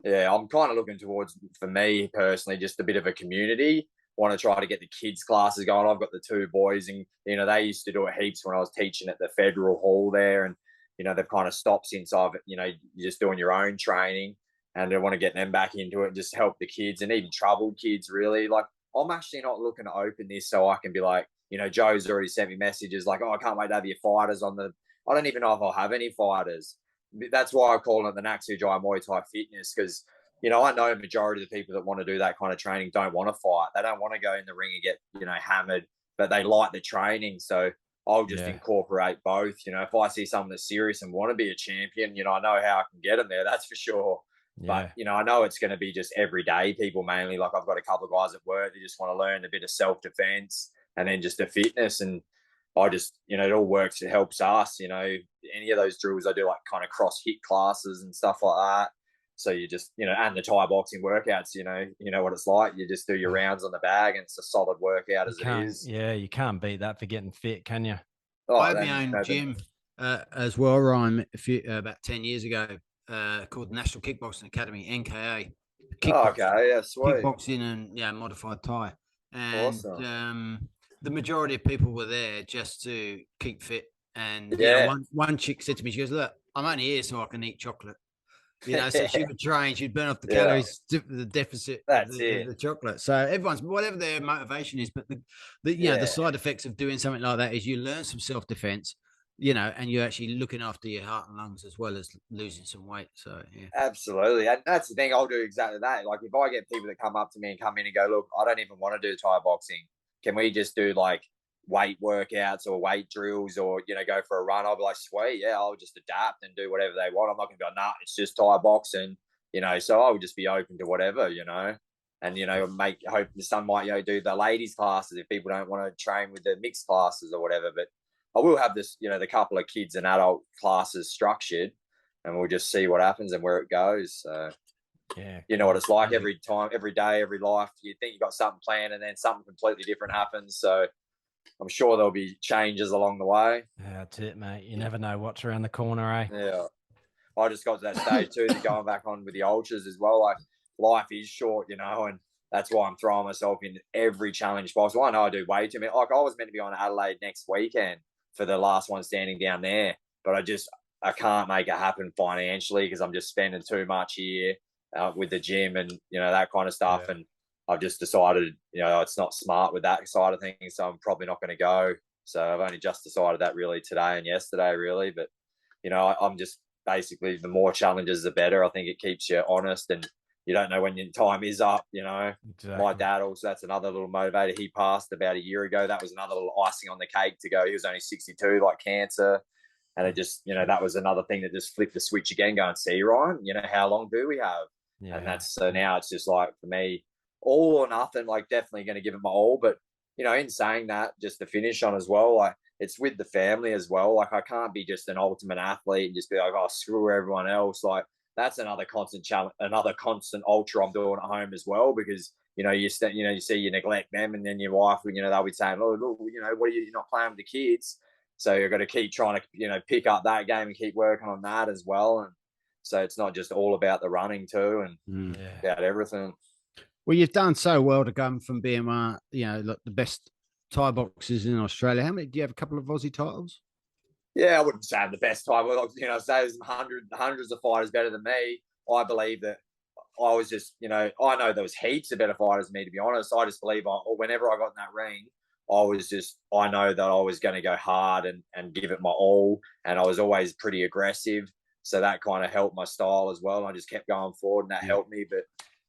yeah, I'm kind of looking towards, for me personally, just a bit of a community. Want to try to get the kids classes going. I've got the 2 boys, and they used to do it heaps when I was teaching at the Federal Hall there, and they've kind of stopped since you're just doing your own training, and I want to get them back into it and just help the kids, and even troubled kids. Really, like, I'm actually not looking to open this so I can be like, Joe's already sent me messages like, oh, I can't wait to have your fighters on the. I don't even know if I'll have any fighters. That's why I call it the Naxujai Muay Thai Fitness, because I know a majority of the people that want to do that kind of training don't want to fight. They don't want to go in the ring and get hammered, but they like the training. So I'll just incorporate both. If I see someone that's serious and want to be a champion, I know how I can get them there. That's for sure. Yeah. But I know it's going to be just everyday people mainly. Like, I've got a couple of guys at work that just want to learn a bit of self-defense and then just the fitness. And I just, it all works. It helps us. Any of those drills I do, like kind of cross hit classes and stuff like that. So you just, and the Thai boxing workouts, you know what it's like. You just do your rounds on the bag, and it's a solid workout as it is. Yeah, you can't beat that for getting fit, can you? I had my own gym as well, Ryan, about 10 years ago, called the National Kickboxing Academy, NKA. Okay, yeah, sweet. Kickboxing and modified Thai. And awesome. The majority of people were there just to keep fit. And one chick said to me, she goes, look, I'm only here so I can eat chocolate. So she would train, she'd burn off the calories, the deficit, the chocolate. So everyone's, whatever their motivation is, but the side effects of doing something like that is you learn some self-defense, and you're actually looking after your heart and lungs as well as losing some weight. So yeah, absolutely. And that's the thing, I'll do exactly that. Like, if I get people that come up to me and come in and go, look, I don't even want to do Thai boxing, can we just do like weight workouts or weight drills, or go for a run? I'll be like, sweet, I'll just adapt and do whatever they want. I'm not gonna be like, nah, it's just Thai boxing, so I'll just be open to whatever, and hope some might do the ladies classes if people don't want to train with the mixed classes or whatever. But I will have this, the couple of kids and adult classes structured, and we'll just see what happens and where it goes. So you know what it's like. Every time, every day, every life, you think you got something planned, and then something completely different happens. So I'm sure there'll be changes along the way. Yeah, that's it, mate. You never know what's around the corner, eh? Yeah. I just got to that stage too, going back on with the ultras as well. Like, life is short, and that's why I'm throwing myself in every challenge possible. I know I do way too many. Like, I was meant to be on Adelaide next weekend for the last one standing down there, but I can't make it happen financially because I'm just spending too much here with the gym and, that kind of stuff. Yeah. And I've just decided, it's not smart with that side of things, so I'm probably not going to go. So I've only just decided that really today and yesterday, really. But, I'm just basically, the more challenges, the better. I think it keeps you honest, and you don't know when your time is up, Exactly. My dad also, that's another little motivator. He passed about a year ago. That was another little icing on the cake to go. He was only 62, like cancer. And it just, that was another thing that just flipped the switch again, going, see, Ryan, how long do we have? Yeah. And that's, so now it's just like, for me, all or nothing, like, definitely going to give it my all. But, in saying that, just to finish on as well, like, it's with the family as well. Like, I can't be just an ultimate athlete and just be like, oh, screw everyone else. Like, that's another constant challenge, another constant ultra I'm doing at home as well, because, you see you neglect them, and then your wife, they'll be saying, oh, look, what are you're not playing with the kids? So you've got to keep trying to, pick up that game and keep working on that as well. And so it's not just all about the running too, and about everything. Well, you've done so well to come from being like the best Thai boxers in Australia. How many do you have? A couple of Aussie titles? Yeah, I wouldn't say I'm the best Thai. Say there's hundreds of fighters better than me. I believe that I was just, I know there was heaps of better fighters than me, to be honest. I just believe whenever I got in that ring, I know that I was going to go hard and give it my all. And I was always pretty aggressive. So that kind of helped my style as well. And I just kept going forward, and that helped me. But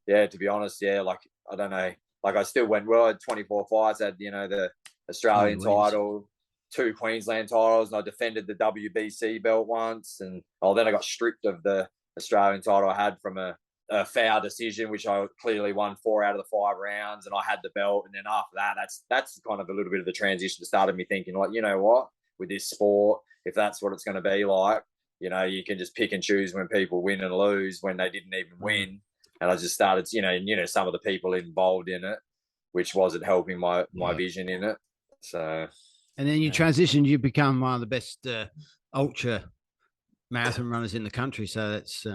yeah, to be honest, like, I don't know. Like, I still went well. I had 24 fights. I had, the Australian title, 2 Queensland titles, and I defended the WBC belt once. And then I got stripped of the Australian title I had from a a foul decision, which I clearly won 4 out of the 5 rounds, and I had the belt. And then after that, that's kind of a little bit of the transition that started me thinking, like, you know what, with this sport, if that's what it's going to be like, you know, you can just pick and choose when people win and lose when they didn't even win. And I just started, you know, some of the people involved in it, which wasn't helping my vision in it. So, and then you transitioned, you become one of the best ultra marathon runners in the country. So that's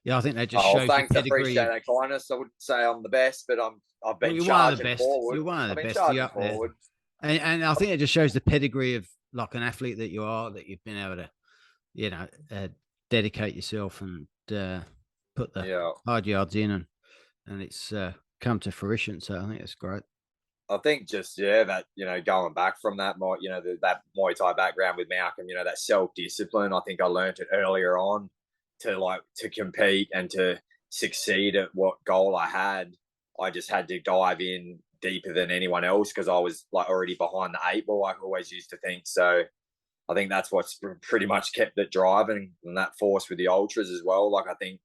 yeah, I think that just shows thanks. the I appreciate that kindness. I wouldn't say I'm the best, but I've been charging forward. You're one of the best. Charging forward. And I think it just shows the pedigree of like an athlete that you are, that you've been able to, you know, dedicate yourself and put the hard yards in, and it's come to fruition. So I think it's great. I think just, that, you know, going back from that, you know, that Muay Thai background with Malcolm, you know, that self-discipline, I think I learned it earlier on to compete and to succeed at what goal I had. I just had to dive in deeper than anyone else because I was like already behind the 8 ball, I always used to think. So I think that's what's pretty much kept it driving, and that force with the ultras as well. Like, I think,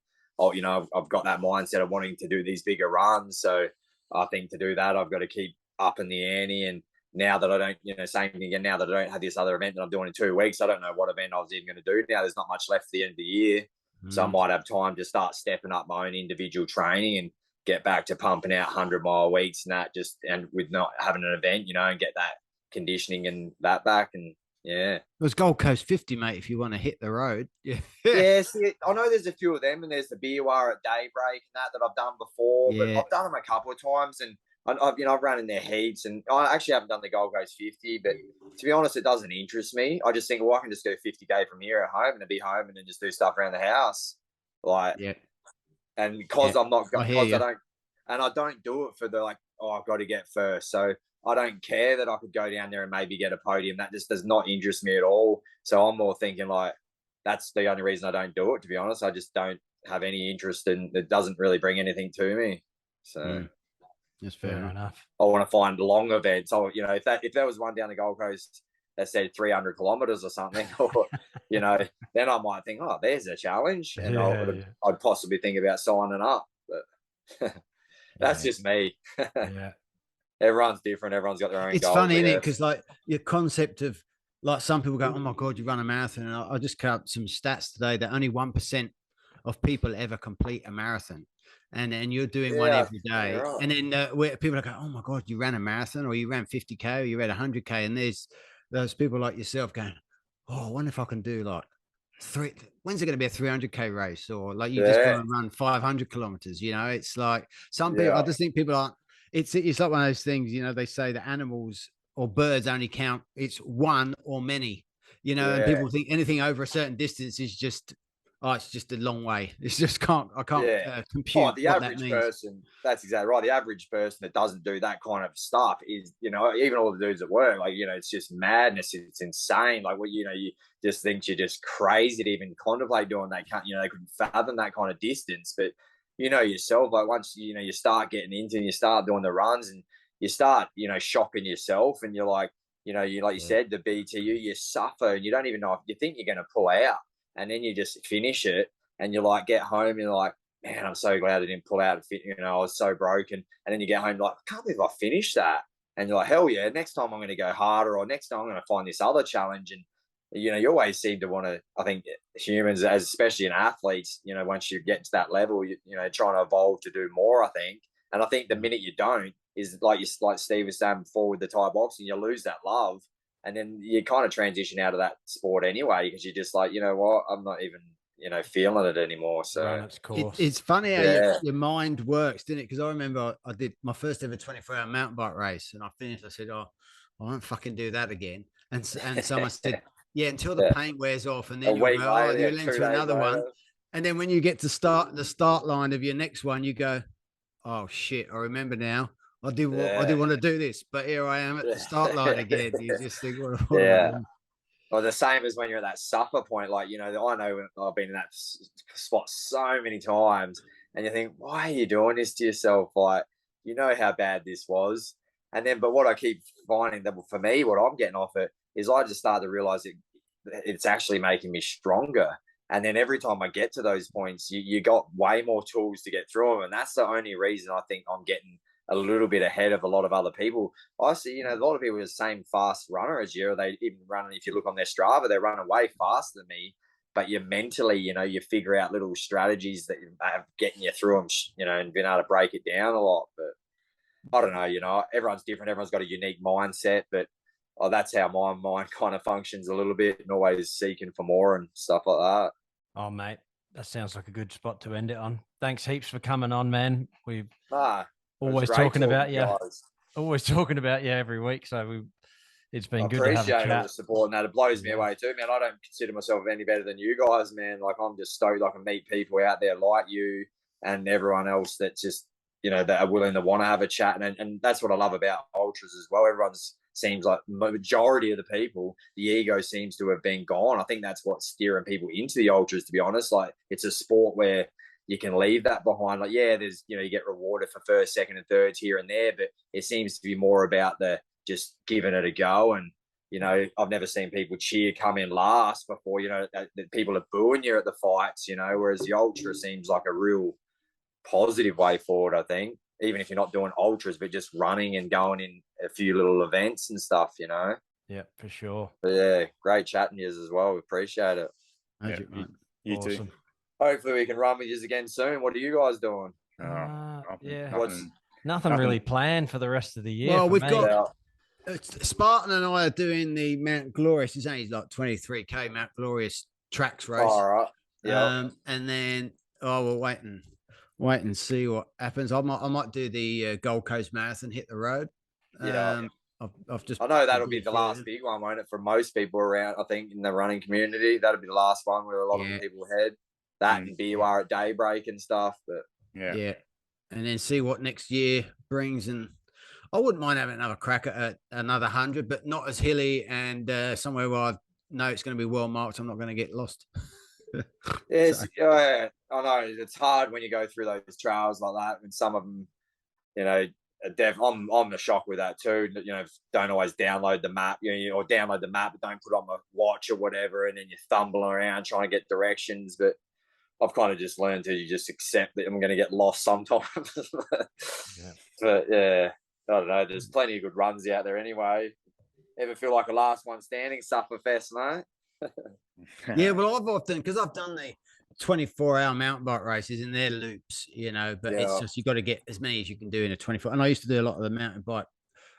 you know, I've got that mindset of wanting to do these bigger runs. So I think to do that, I've got to keep up in the ante. And now that I don't, you know, same thing again, now that I don't have this other event that I'm doing in 2 weeks, I don't know what event I was even going to do now. There's not much left for the end of the year. So I might have time to start stepping up my own individual training and get back to pumping out 100-mile weeks and that, and with not having an event, you know, and get that conditioning and that back. And it was Gold Coast 50, mate, if you want to hit the road. See, I know there's a few of them, and there's the Beerwar at Daybreak and that I've done before, but I've done them a couple of times, and I've run in their heats, and I actually haven't done the Gold Coast 50, but to be honest, it doesn't interest me. I just think, well, I can just go 50K from here at home and be home and then just do stuff around the house. And because I'm not, because I don't do it for the, like, I've got to get first. So I don't care that I could go down there and maybe get a podium. That just does not interest me at all. So I'm more thinking like, that's the only reason I don't do it, to be honest. I just don't have any interest, and it doesn't really bring anything to me. So that's fair enough. I want to find long events. Oh, you know, if there was one down the Gold Coast that said 300 kilometers or something, or, you know, then I might think, oh, there's a challenge, and I'd possibly think about signing up. But that's just me. Everyone's different. Everyone's got their own goals. It's funny, isn't it? Because like your concept of, like, some people go, oh my God, you run a marathon. And I just cut up some stats today that only 1% of people ever complete a marathon. And you're doing one every day. Right. And then where people are going, oh my God, you ran a marathon, or you ran 50K, or you ran 100K. And there's those people like yourself going, oh, I wonder if I can do like when's it going to be a 300K race? Or like, you just want to run 500 kilometers, you know? It's like some people, I just think people aren't, it's like one of those things, you know, they say that animals or birds only count, it's one or many, you know, and people think anything over a certain distance is just, it's just a long way. It's just I can't compute the average person. That's exactly right. The average person that doesn't do that kind of stuff is, you know, even all the dudes at work, like, you know, it's just madness. It's insane. Like, well, you know, you just think you're just crazy to even contemplate doing that. You know, they couldn't fathom that kind of distance. But, you know, yourself, like, once, you know, you start getting into and you start doing the runs and you start, you know, shocking yourself, and you're like, you know, you said, the BTU, you suffer and you don't even know if you think you're going to pull out. And then you just finish it, and you like get home and you're like, man, I'm so glad I didn't pull out and fit. You know, I was so broken. And then you get home like, I can't believe I finished that. And you're like, hell yeah, next time I'm going to go harder, or next time I'm going to find this other challenge. And, you know, you always seem to want to, I think humans, as especially in athletes, you know, once you get to that level, you know, trying to evolve to do more, I think. And I think the minute you don't is like Steve was saying before with the Thai boxing, you lose that love. And then you kind of transition out of that sport anyway, because you're just like, you know what, I'm not even, you know, feeling it anymore. So it's funny how your mind works, didn't it? Because I remember I did my first ever 24-hour mountain bike race, and I finished. I said, oh, I won't fucking do that again. And someone said, yeah, until the pain wears off, and then you'll go, you'll enter another one. And then when you get to the start line of your next one, you go, oh shit, I remember now. I did want to do this, but here I am at the start line again. You just think, what Well, the same as when you're at that suffer point. Like, you know, I know I've been in that spot so many times, and you think, why are you doing this to yourself? Like, you know how bad this was. And then, but what I keep finding that for me, what I'm getting off it is I just start to realize it's actually making me stronger. And then every time I get to those points, you got way more tools to get through them. And that's the only reason I think I'm getting a little bit ahead of a lot of other people. I see, a lot of people are the same fast runner as you. They even running, if you look on their Strava, they run way faster than me. But you mentally, you figure out little strategies that are getting you through them, and being able to break it down a lot. But I don't know, everyone's different. Everyone's got a unique mindset, but that's how my mind kind of functions a little bit, and always seeking for more and stuff like that. Oh, mate, that sounds like a good spot to end it on. Thanks heaps for coming on, man. We've always talking about you. Always talking about you every week. So it's been good to have a chat. I appreciate all the support, and that it blows me away too, man. I don't consider myself any better than you guys, man. Like, I'm just stoked I can meet people out there like you and everyone else that's just, that are willing to want to have a chat. And that's what I love about ultras as well. Everyone's seems like majority of the people, the ego seems to have been gone. I think that's what's steering people into the ultras, to be honest. Like, it's a sport where you can leave that behind. Like, yeah, there's, you get rewarded for first, second, and thirds here and there, but it seems to be more about the just giving it a go. And, I've never seen people cheer come in last before, that people are booing you at the fights, whereas the ultra seems like a real positive way forward, I think. Even if you're not doing ultras, but just running and going in a few little events and stuff, Yeah, for sure. But yeah, great chatting you as well. We appreciate it. You awesome. too. Hopefully we can run with you again soon. What are you guys doing? Nothing really planned for the rest of the year. Well, we've got Spartan and I are doing the Mount Glorious. It's only like 23k Mount Glorious tracks race. All right. Yeah. And then we'll wait and see what happens. I might do the Gold Coast Marathon, hit the road. Yeah. I know that'll be the last big one, won't it? For most people around, I think, in the running community, that'll be the last one where a lot of people head. That and BUR at daybreak and stuff. But yeah. And then see what next year brings. And I wouldn't mind having another crack at another 100, but not as hilly and somewhere where I know it's going to be well marked. I'm not going to get lost. Yes, I know it's hard when you go through those trails like that, and some of them, I'm a shock with that too. Don't always download the map, or download the map, but don't put on my watch or whatever, and then you're fumbling around trying to get directions. But I've kind of just learned to just accept that I'm going to get lost sometimes. But yeah, I don't know. There's plenty of good runs out there anyway. Ever feel like a last one standing Sufferfest, mate? Yeah, well, I've done the 24-hour mountain bike races in their loops, but it's just, you got to get as many as you can do in a 24. And I used to do a lot of the mountain bike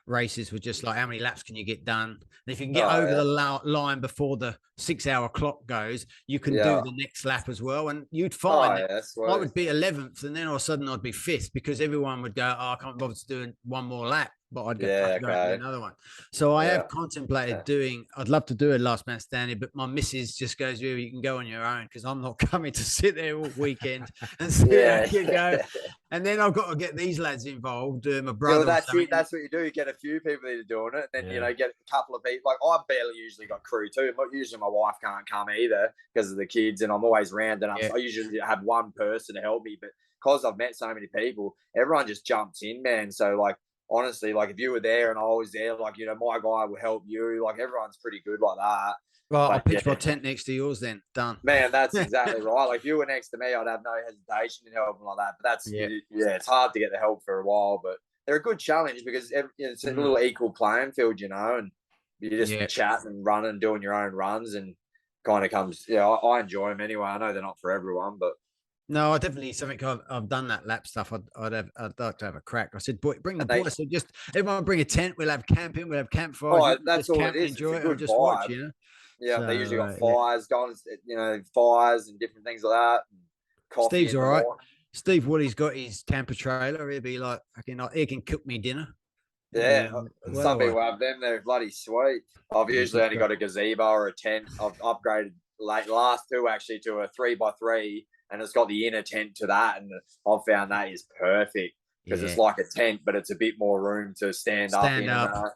races with just like, how many laps can you get done? And if you can get over the line before the 6-hour clock goes, you can do the next lap as well. And you'd find that I would be 11th, and then all of a sudden I'd be 5th because everyone would go, I can't bother to do one more lap. But I'd go do another one. So I have contemplated I'd love to do a last man standing, but my missus just goes, you can go on your own, because I'm not coming to sit there all weekend and see how you go. And then I've got to get these lads involved. My brother. That's what you do. You get a few people that are doing it, and then get a couple of people. Like, I barely usually got crew too. But usually my wife can't come either because of the kids, and I'm always rounding up. So I usually have one person to help me, but because I've met so many people, everyone just jumps in, man. So like, honestly, like, if you were there and I was there, like, my guy will help you. Like, everyone's pretty good like that. Well, I'll pitch my tent next to yours then. Done. Man, that's exactly right. Like, if you were next to me, I'd have no hesitation in helping like that. But that's, it's hard to get the help for a while. But they're a good challenge because it's a little equal playing field, and you just chat and run and doing your own runs, and kind of comes, I enjoy them anyway. I know they're not for everyone, but. No, I definitely something I've done that lap stuff. I'd like to have a crack. I said, boy, bring the boys. So just everyone bring a tent. We'll have camping. We'll have campfire. Oh, that's all it is. Enjoy it and just watch. Yeah, so, they usually got fires going. Fires and different things like that. Coffee. Steve's all right. Steve Woody's got his camper trailer. He'll be like, he can cook me dinner. Yeah, some people have them. They're bloody sweet. I've usually only got a gazebo or a tent. I've upgraded last two actually to a 3x3. And it's got the inner tent to that, and I've found that is perfect because it's like a tent, but it's a bit more room to stand up in. I'm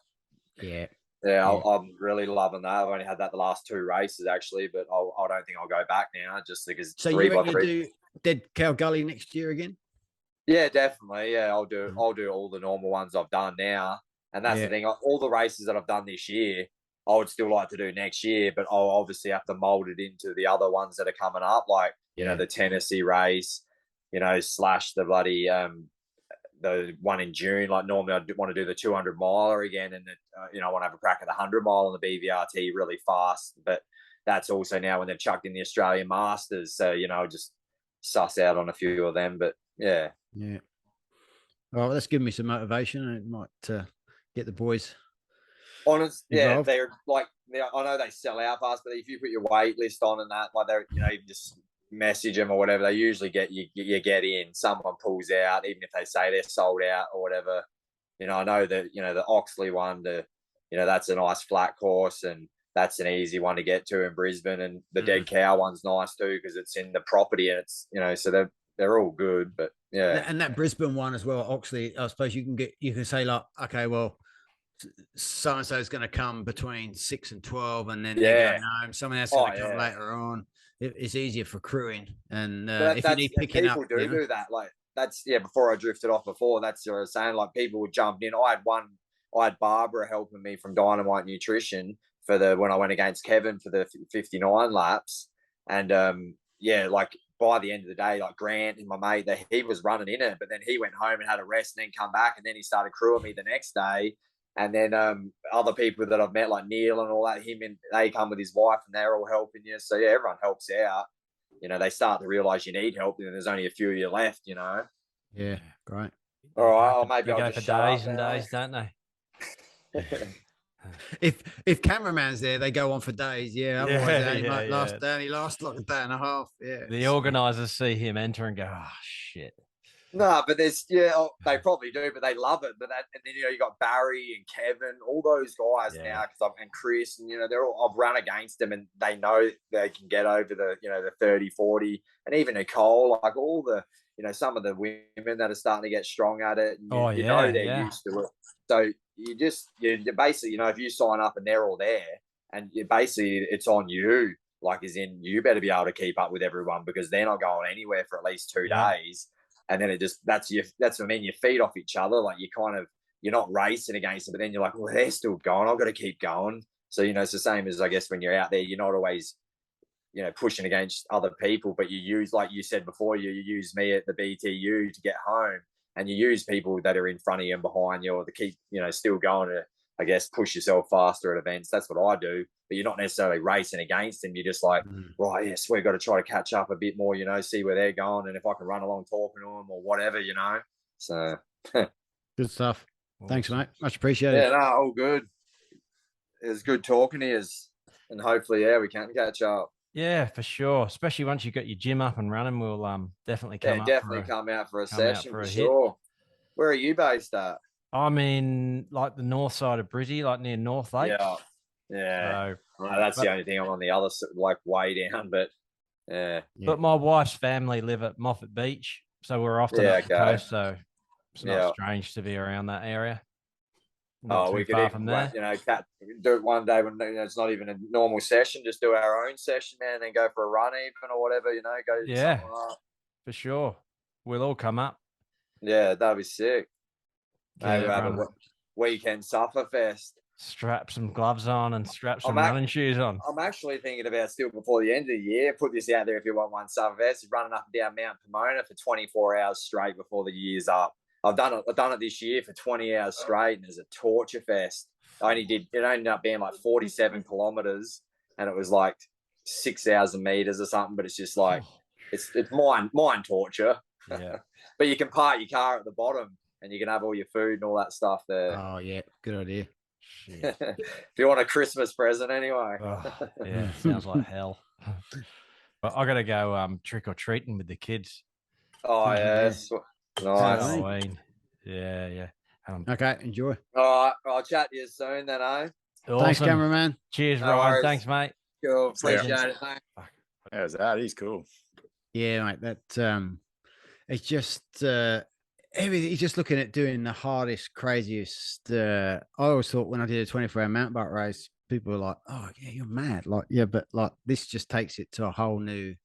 really loving that. I've only had that the last 2 races actually, but I don't think I'll go back now just because. So you reckon you do Dead Cow Gully next year again? Yeah, definitely. Yeah, I'll do all the normal ones I've done now, and that's the thing. All the races that I've done this year, I would still like to do next year, but I'll obviously have to mold it into the other ones that are coming up, like, you know, the Tennessee race, you know, / the bloody, the one in June. Like normally I'd want to do the 200 miler again. And, you know, I want to have a crack at the 100 mile on the BVRT really fast. But that's also now when they've chucked in the Australian Masters. So, you know, just suss out on a few of them. But yeah. Yeah. All right, let's give me some motivation, and it might get the boys. Honest, involved. yeah, they're like, I know they sell out fast, but if you put your wait list on and that, like, they're, you know, you just message them or whatever, they usually get you get in. Someone pulls out, even if they say they're sold out or whatever. You know, I know that, you know, the Oxley one, you know, that's a nice flat course, and that's an easy one to get to in Brisbane. And the Dead Cow one's nice too because it's in the property, and it's, you know, so they're all good. But yeah, and that Brisbane one as well, Oxley, I suppose you can say like, okay, well, so and so is going to come between 6 and 12, and then they're going home. Someone else is going to come later on. It's easier for crewing, and if you need picking people up, do that. Like that's before I drifted off before. That's what I was saying. Like people would jump in. I had Barbara helping me from Dynamite Nutrition when I went against Kevin for the 59 laps, and like by the end of the day, like Grant and my mate, he was running in it, but then he went home and had a rest and then come back, and then he started crewing me the next day. And then other people that I've met, like Neil and all that, they come with his wife and they're all helping you. So, yeah, everyone helps out. You know, they start to realise you need help, and there's only a few of you left, you know. Yeah, great. All right, well, maybe they I'll go just for days and days, don't they? If cameraman's there, they go on for days. Yeah, otherwise he only lasts like a day and a half. Yeah. The organisers see him enter and go, "Oh shit." No, but they probably do, but they love it. But and then, you know, you got Barry and Kevin, all those guys now, and Chris, and, you know, I've run against them, and they know they can get over the, you know, the 30, 40, and even Nicole, like all the, you know, some of the women that are starting to get strong at it. And you know they're used to it. So you basically, you know, if you sign up and they're all there, and it's on you, like, as in, you better be able to keep up with everyone because they're not going anywhere for at least 2 days. And then that's what I mean. You feed off each other. Like you're not racing against them, but then you're like, well, they're still going. I've got to keep going. So, you know, it's the same as, I guess, when you're out there, you're not always, you know, pushing against other people, but you use, like you said before, you use me at the BTU to get home, and you use people that are in front of you and behind you, or to keep, you know, still going to, I guess, push yourself faster at events. That's what I do. But you're not necessarily racing against them. You're just like, right, yes, we've got to try to catch up a bit more, you know, see where they're going, and if I can run along talking to them or whatever, you know. So good stuff. Thanks, mate. Much appreciated. Yeah, no, all good. It was good talking to you, and hopefully, we can catch up. Yeah, for sure. Especially once you got your gym up and running, we'll definitely come out for a session for sure. Where are you based at? I'm in like the north side of Brizzy, like near North Lake. Yeah. So, that's the only thing. I'm on the other, like, way down, but yeah. But my wife's family live at Moffat Beach, so we're often up the coast. So it's not strange to be around that area. We could even, you know, do it one day when, you know, it's not even a normal session. Just do our own session, man, and then go for a run even or whatever. You know, go for sure. We'll all come up. Yeah, that'd be sick. Maybe we'll have a weekend Sufferfest. Strap some gloves on and strap some running shoes on. I'm actually thinking about, still before the end of the year, put this out there if you want one Sufferfest, running up and down Mount Pomona for 24 hours straight before the year's up. I've done it this year for 20 hours straight, and there's a torture fest. It ended up being like 47 kilometers, and it was like 6,000 meters or something, but it's just like, it's mind torture. Yeah. But you can park your car at the bottom, and you can have all your food and all that stuff there. Oh, yeah. Good idea. If you want a Christmas present anyway. Yeah, sounds like hell. But I got to go trick-or-treating with the kids. Oh, yes. Nice. Halloween. Yeah. Okay, enjoy. All right, I'll chat to you soon then, eh? Awesome. Thanks, cameraman. Cheers, Ryan. Thanks, mate. Cool. Appreciate it. Thanks. How's that? He's cool. Yeah, mate. That it's just he's just looking at doing the hardest, craziest. I always thought when I did a 24-hour mountain bike race, people were like, "Oh, yeah, you're mad!" Like, yeah, but like this just takes it to a whole new.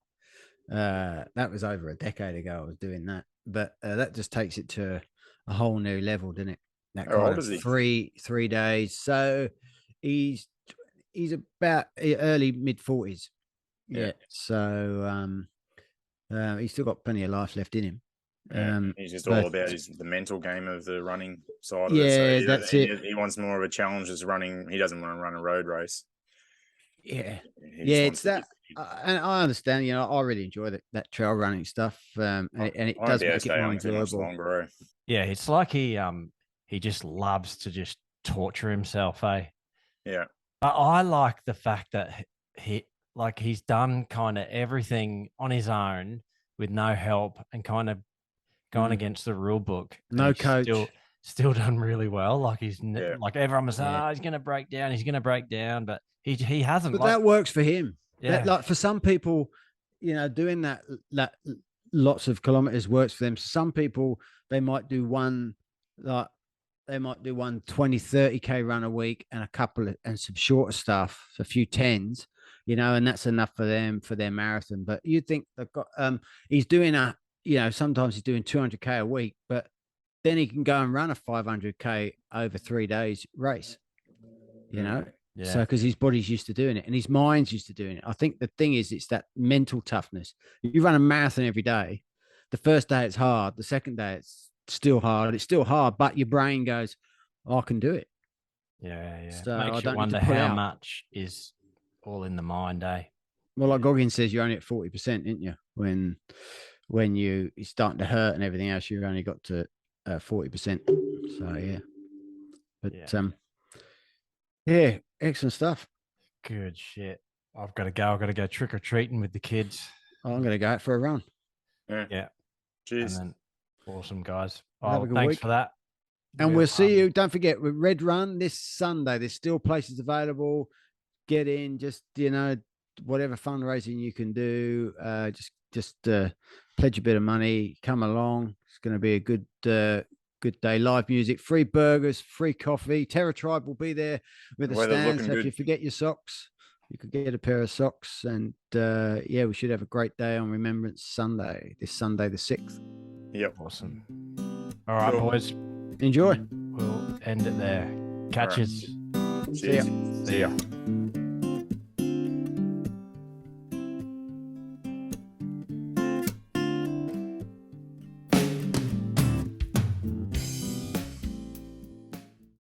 That was over a decade ago. I was doing that, but that just takes it to a whole new level, didn't it? That How old is he? 3 days. So he's he's about early mid-40s. Yeah. So he's still got plenty of life left in him. He's just all about the mental game of the running side of it. So that's it. He wants more of a challenge as running. He doesn't want to run a road race. Yeah, it's that. And I understand. I really enjoy that trail running stuff, and it does make it more enjoyable. Yeah, it's like he just loves to just torture himself, eh? Yeah. But I like the fact that he's done kind of everything on his own with no help and kind of gone against the rule book. No coach. Still done really well. Like like everyone was, he's going to break down, but he hasn't. But that works for him. Yeah. Like for some people, doing that lots of kilometers works for them. Some people, they might do one 20, 30K run a week and and some shorter stuff, a few tens, and that's enough for them for their marathon. But you think they've got, he's doing sometimes he's doing 200K a week, but then he can go and run a 500K over 3 days race, Yeah. So because his body's used to doing it and his mind's used to doing it. I think the thing is, it's that mental toughness. You run a marathon every day. The first day it's hard. The second day it's still hard. It's still hard, but your brain goes, I can do it. Yeah. So makes you wonder how much is all in the mind, eh? Well, like Goggins says, you're only at 40%, aren't you? When you're starting to hurt and everything else, you've only got to 40%. So yeah, but yeah, excellent stuff. Good shit. I've got to go. I've got to go trick or treating with the kids. I'm going to go out for a run. Yeah. Cheers. And then, awesome, guys. Have a good thanks week for that. And we'll see you. Don't forget, with Red Run this Sunday, there's still places available. Get in, just whatever fundraising you can do. Just pledge a bit of money. Come along. It's going to be a good day. Live music, free burgers, free coffee. Terror Tribe will be there with a stand. So if you forget your socks, you could get a pair of socks. And we should have a great day on Remembrance Sunday. This Sunday, the 6th. Yep. Awesome. All right, boys. Enjoy. We'll end it there. Catches. Cheers. See ya.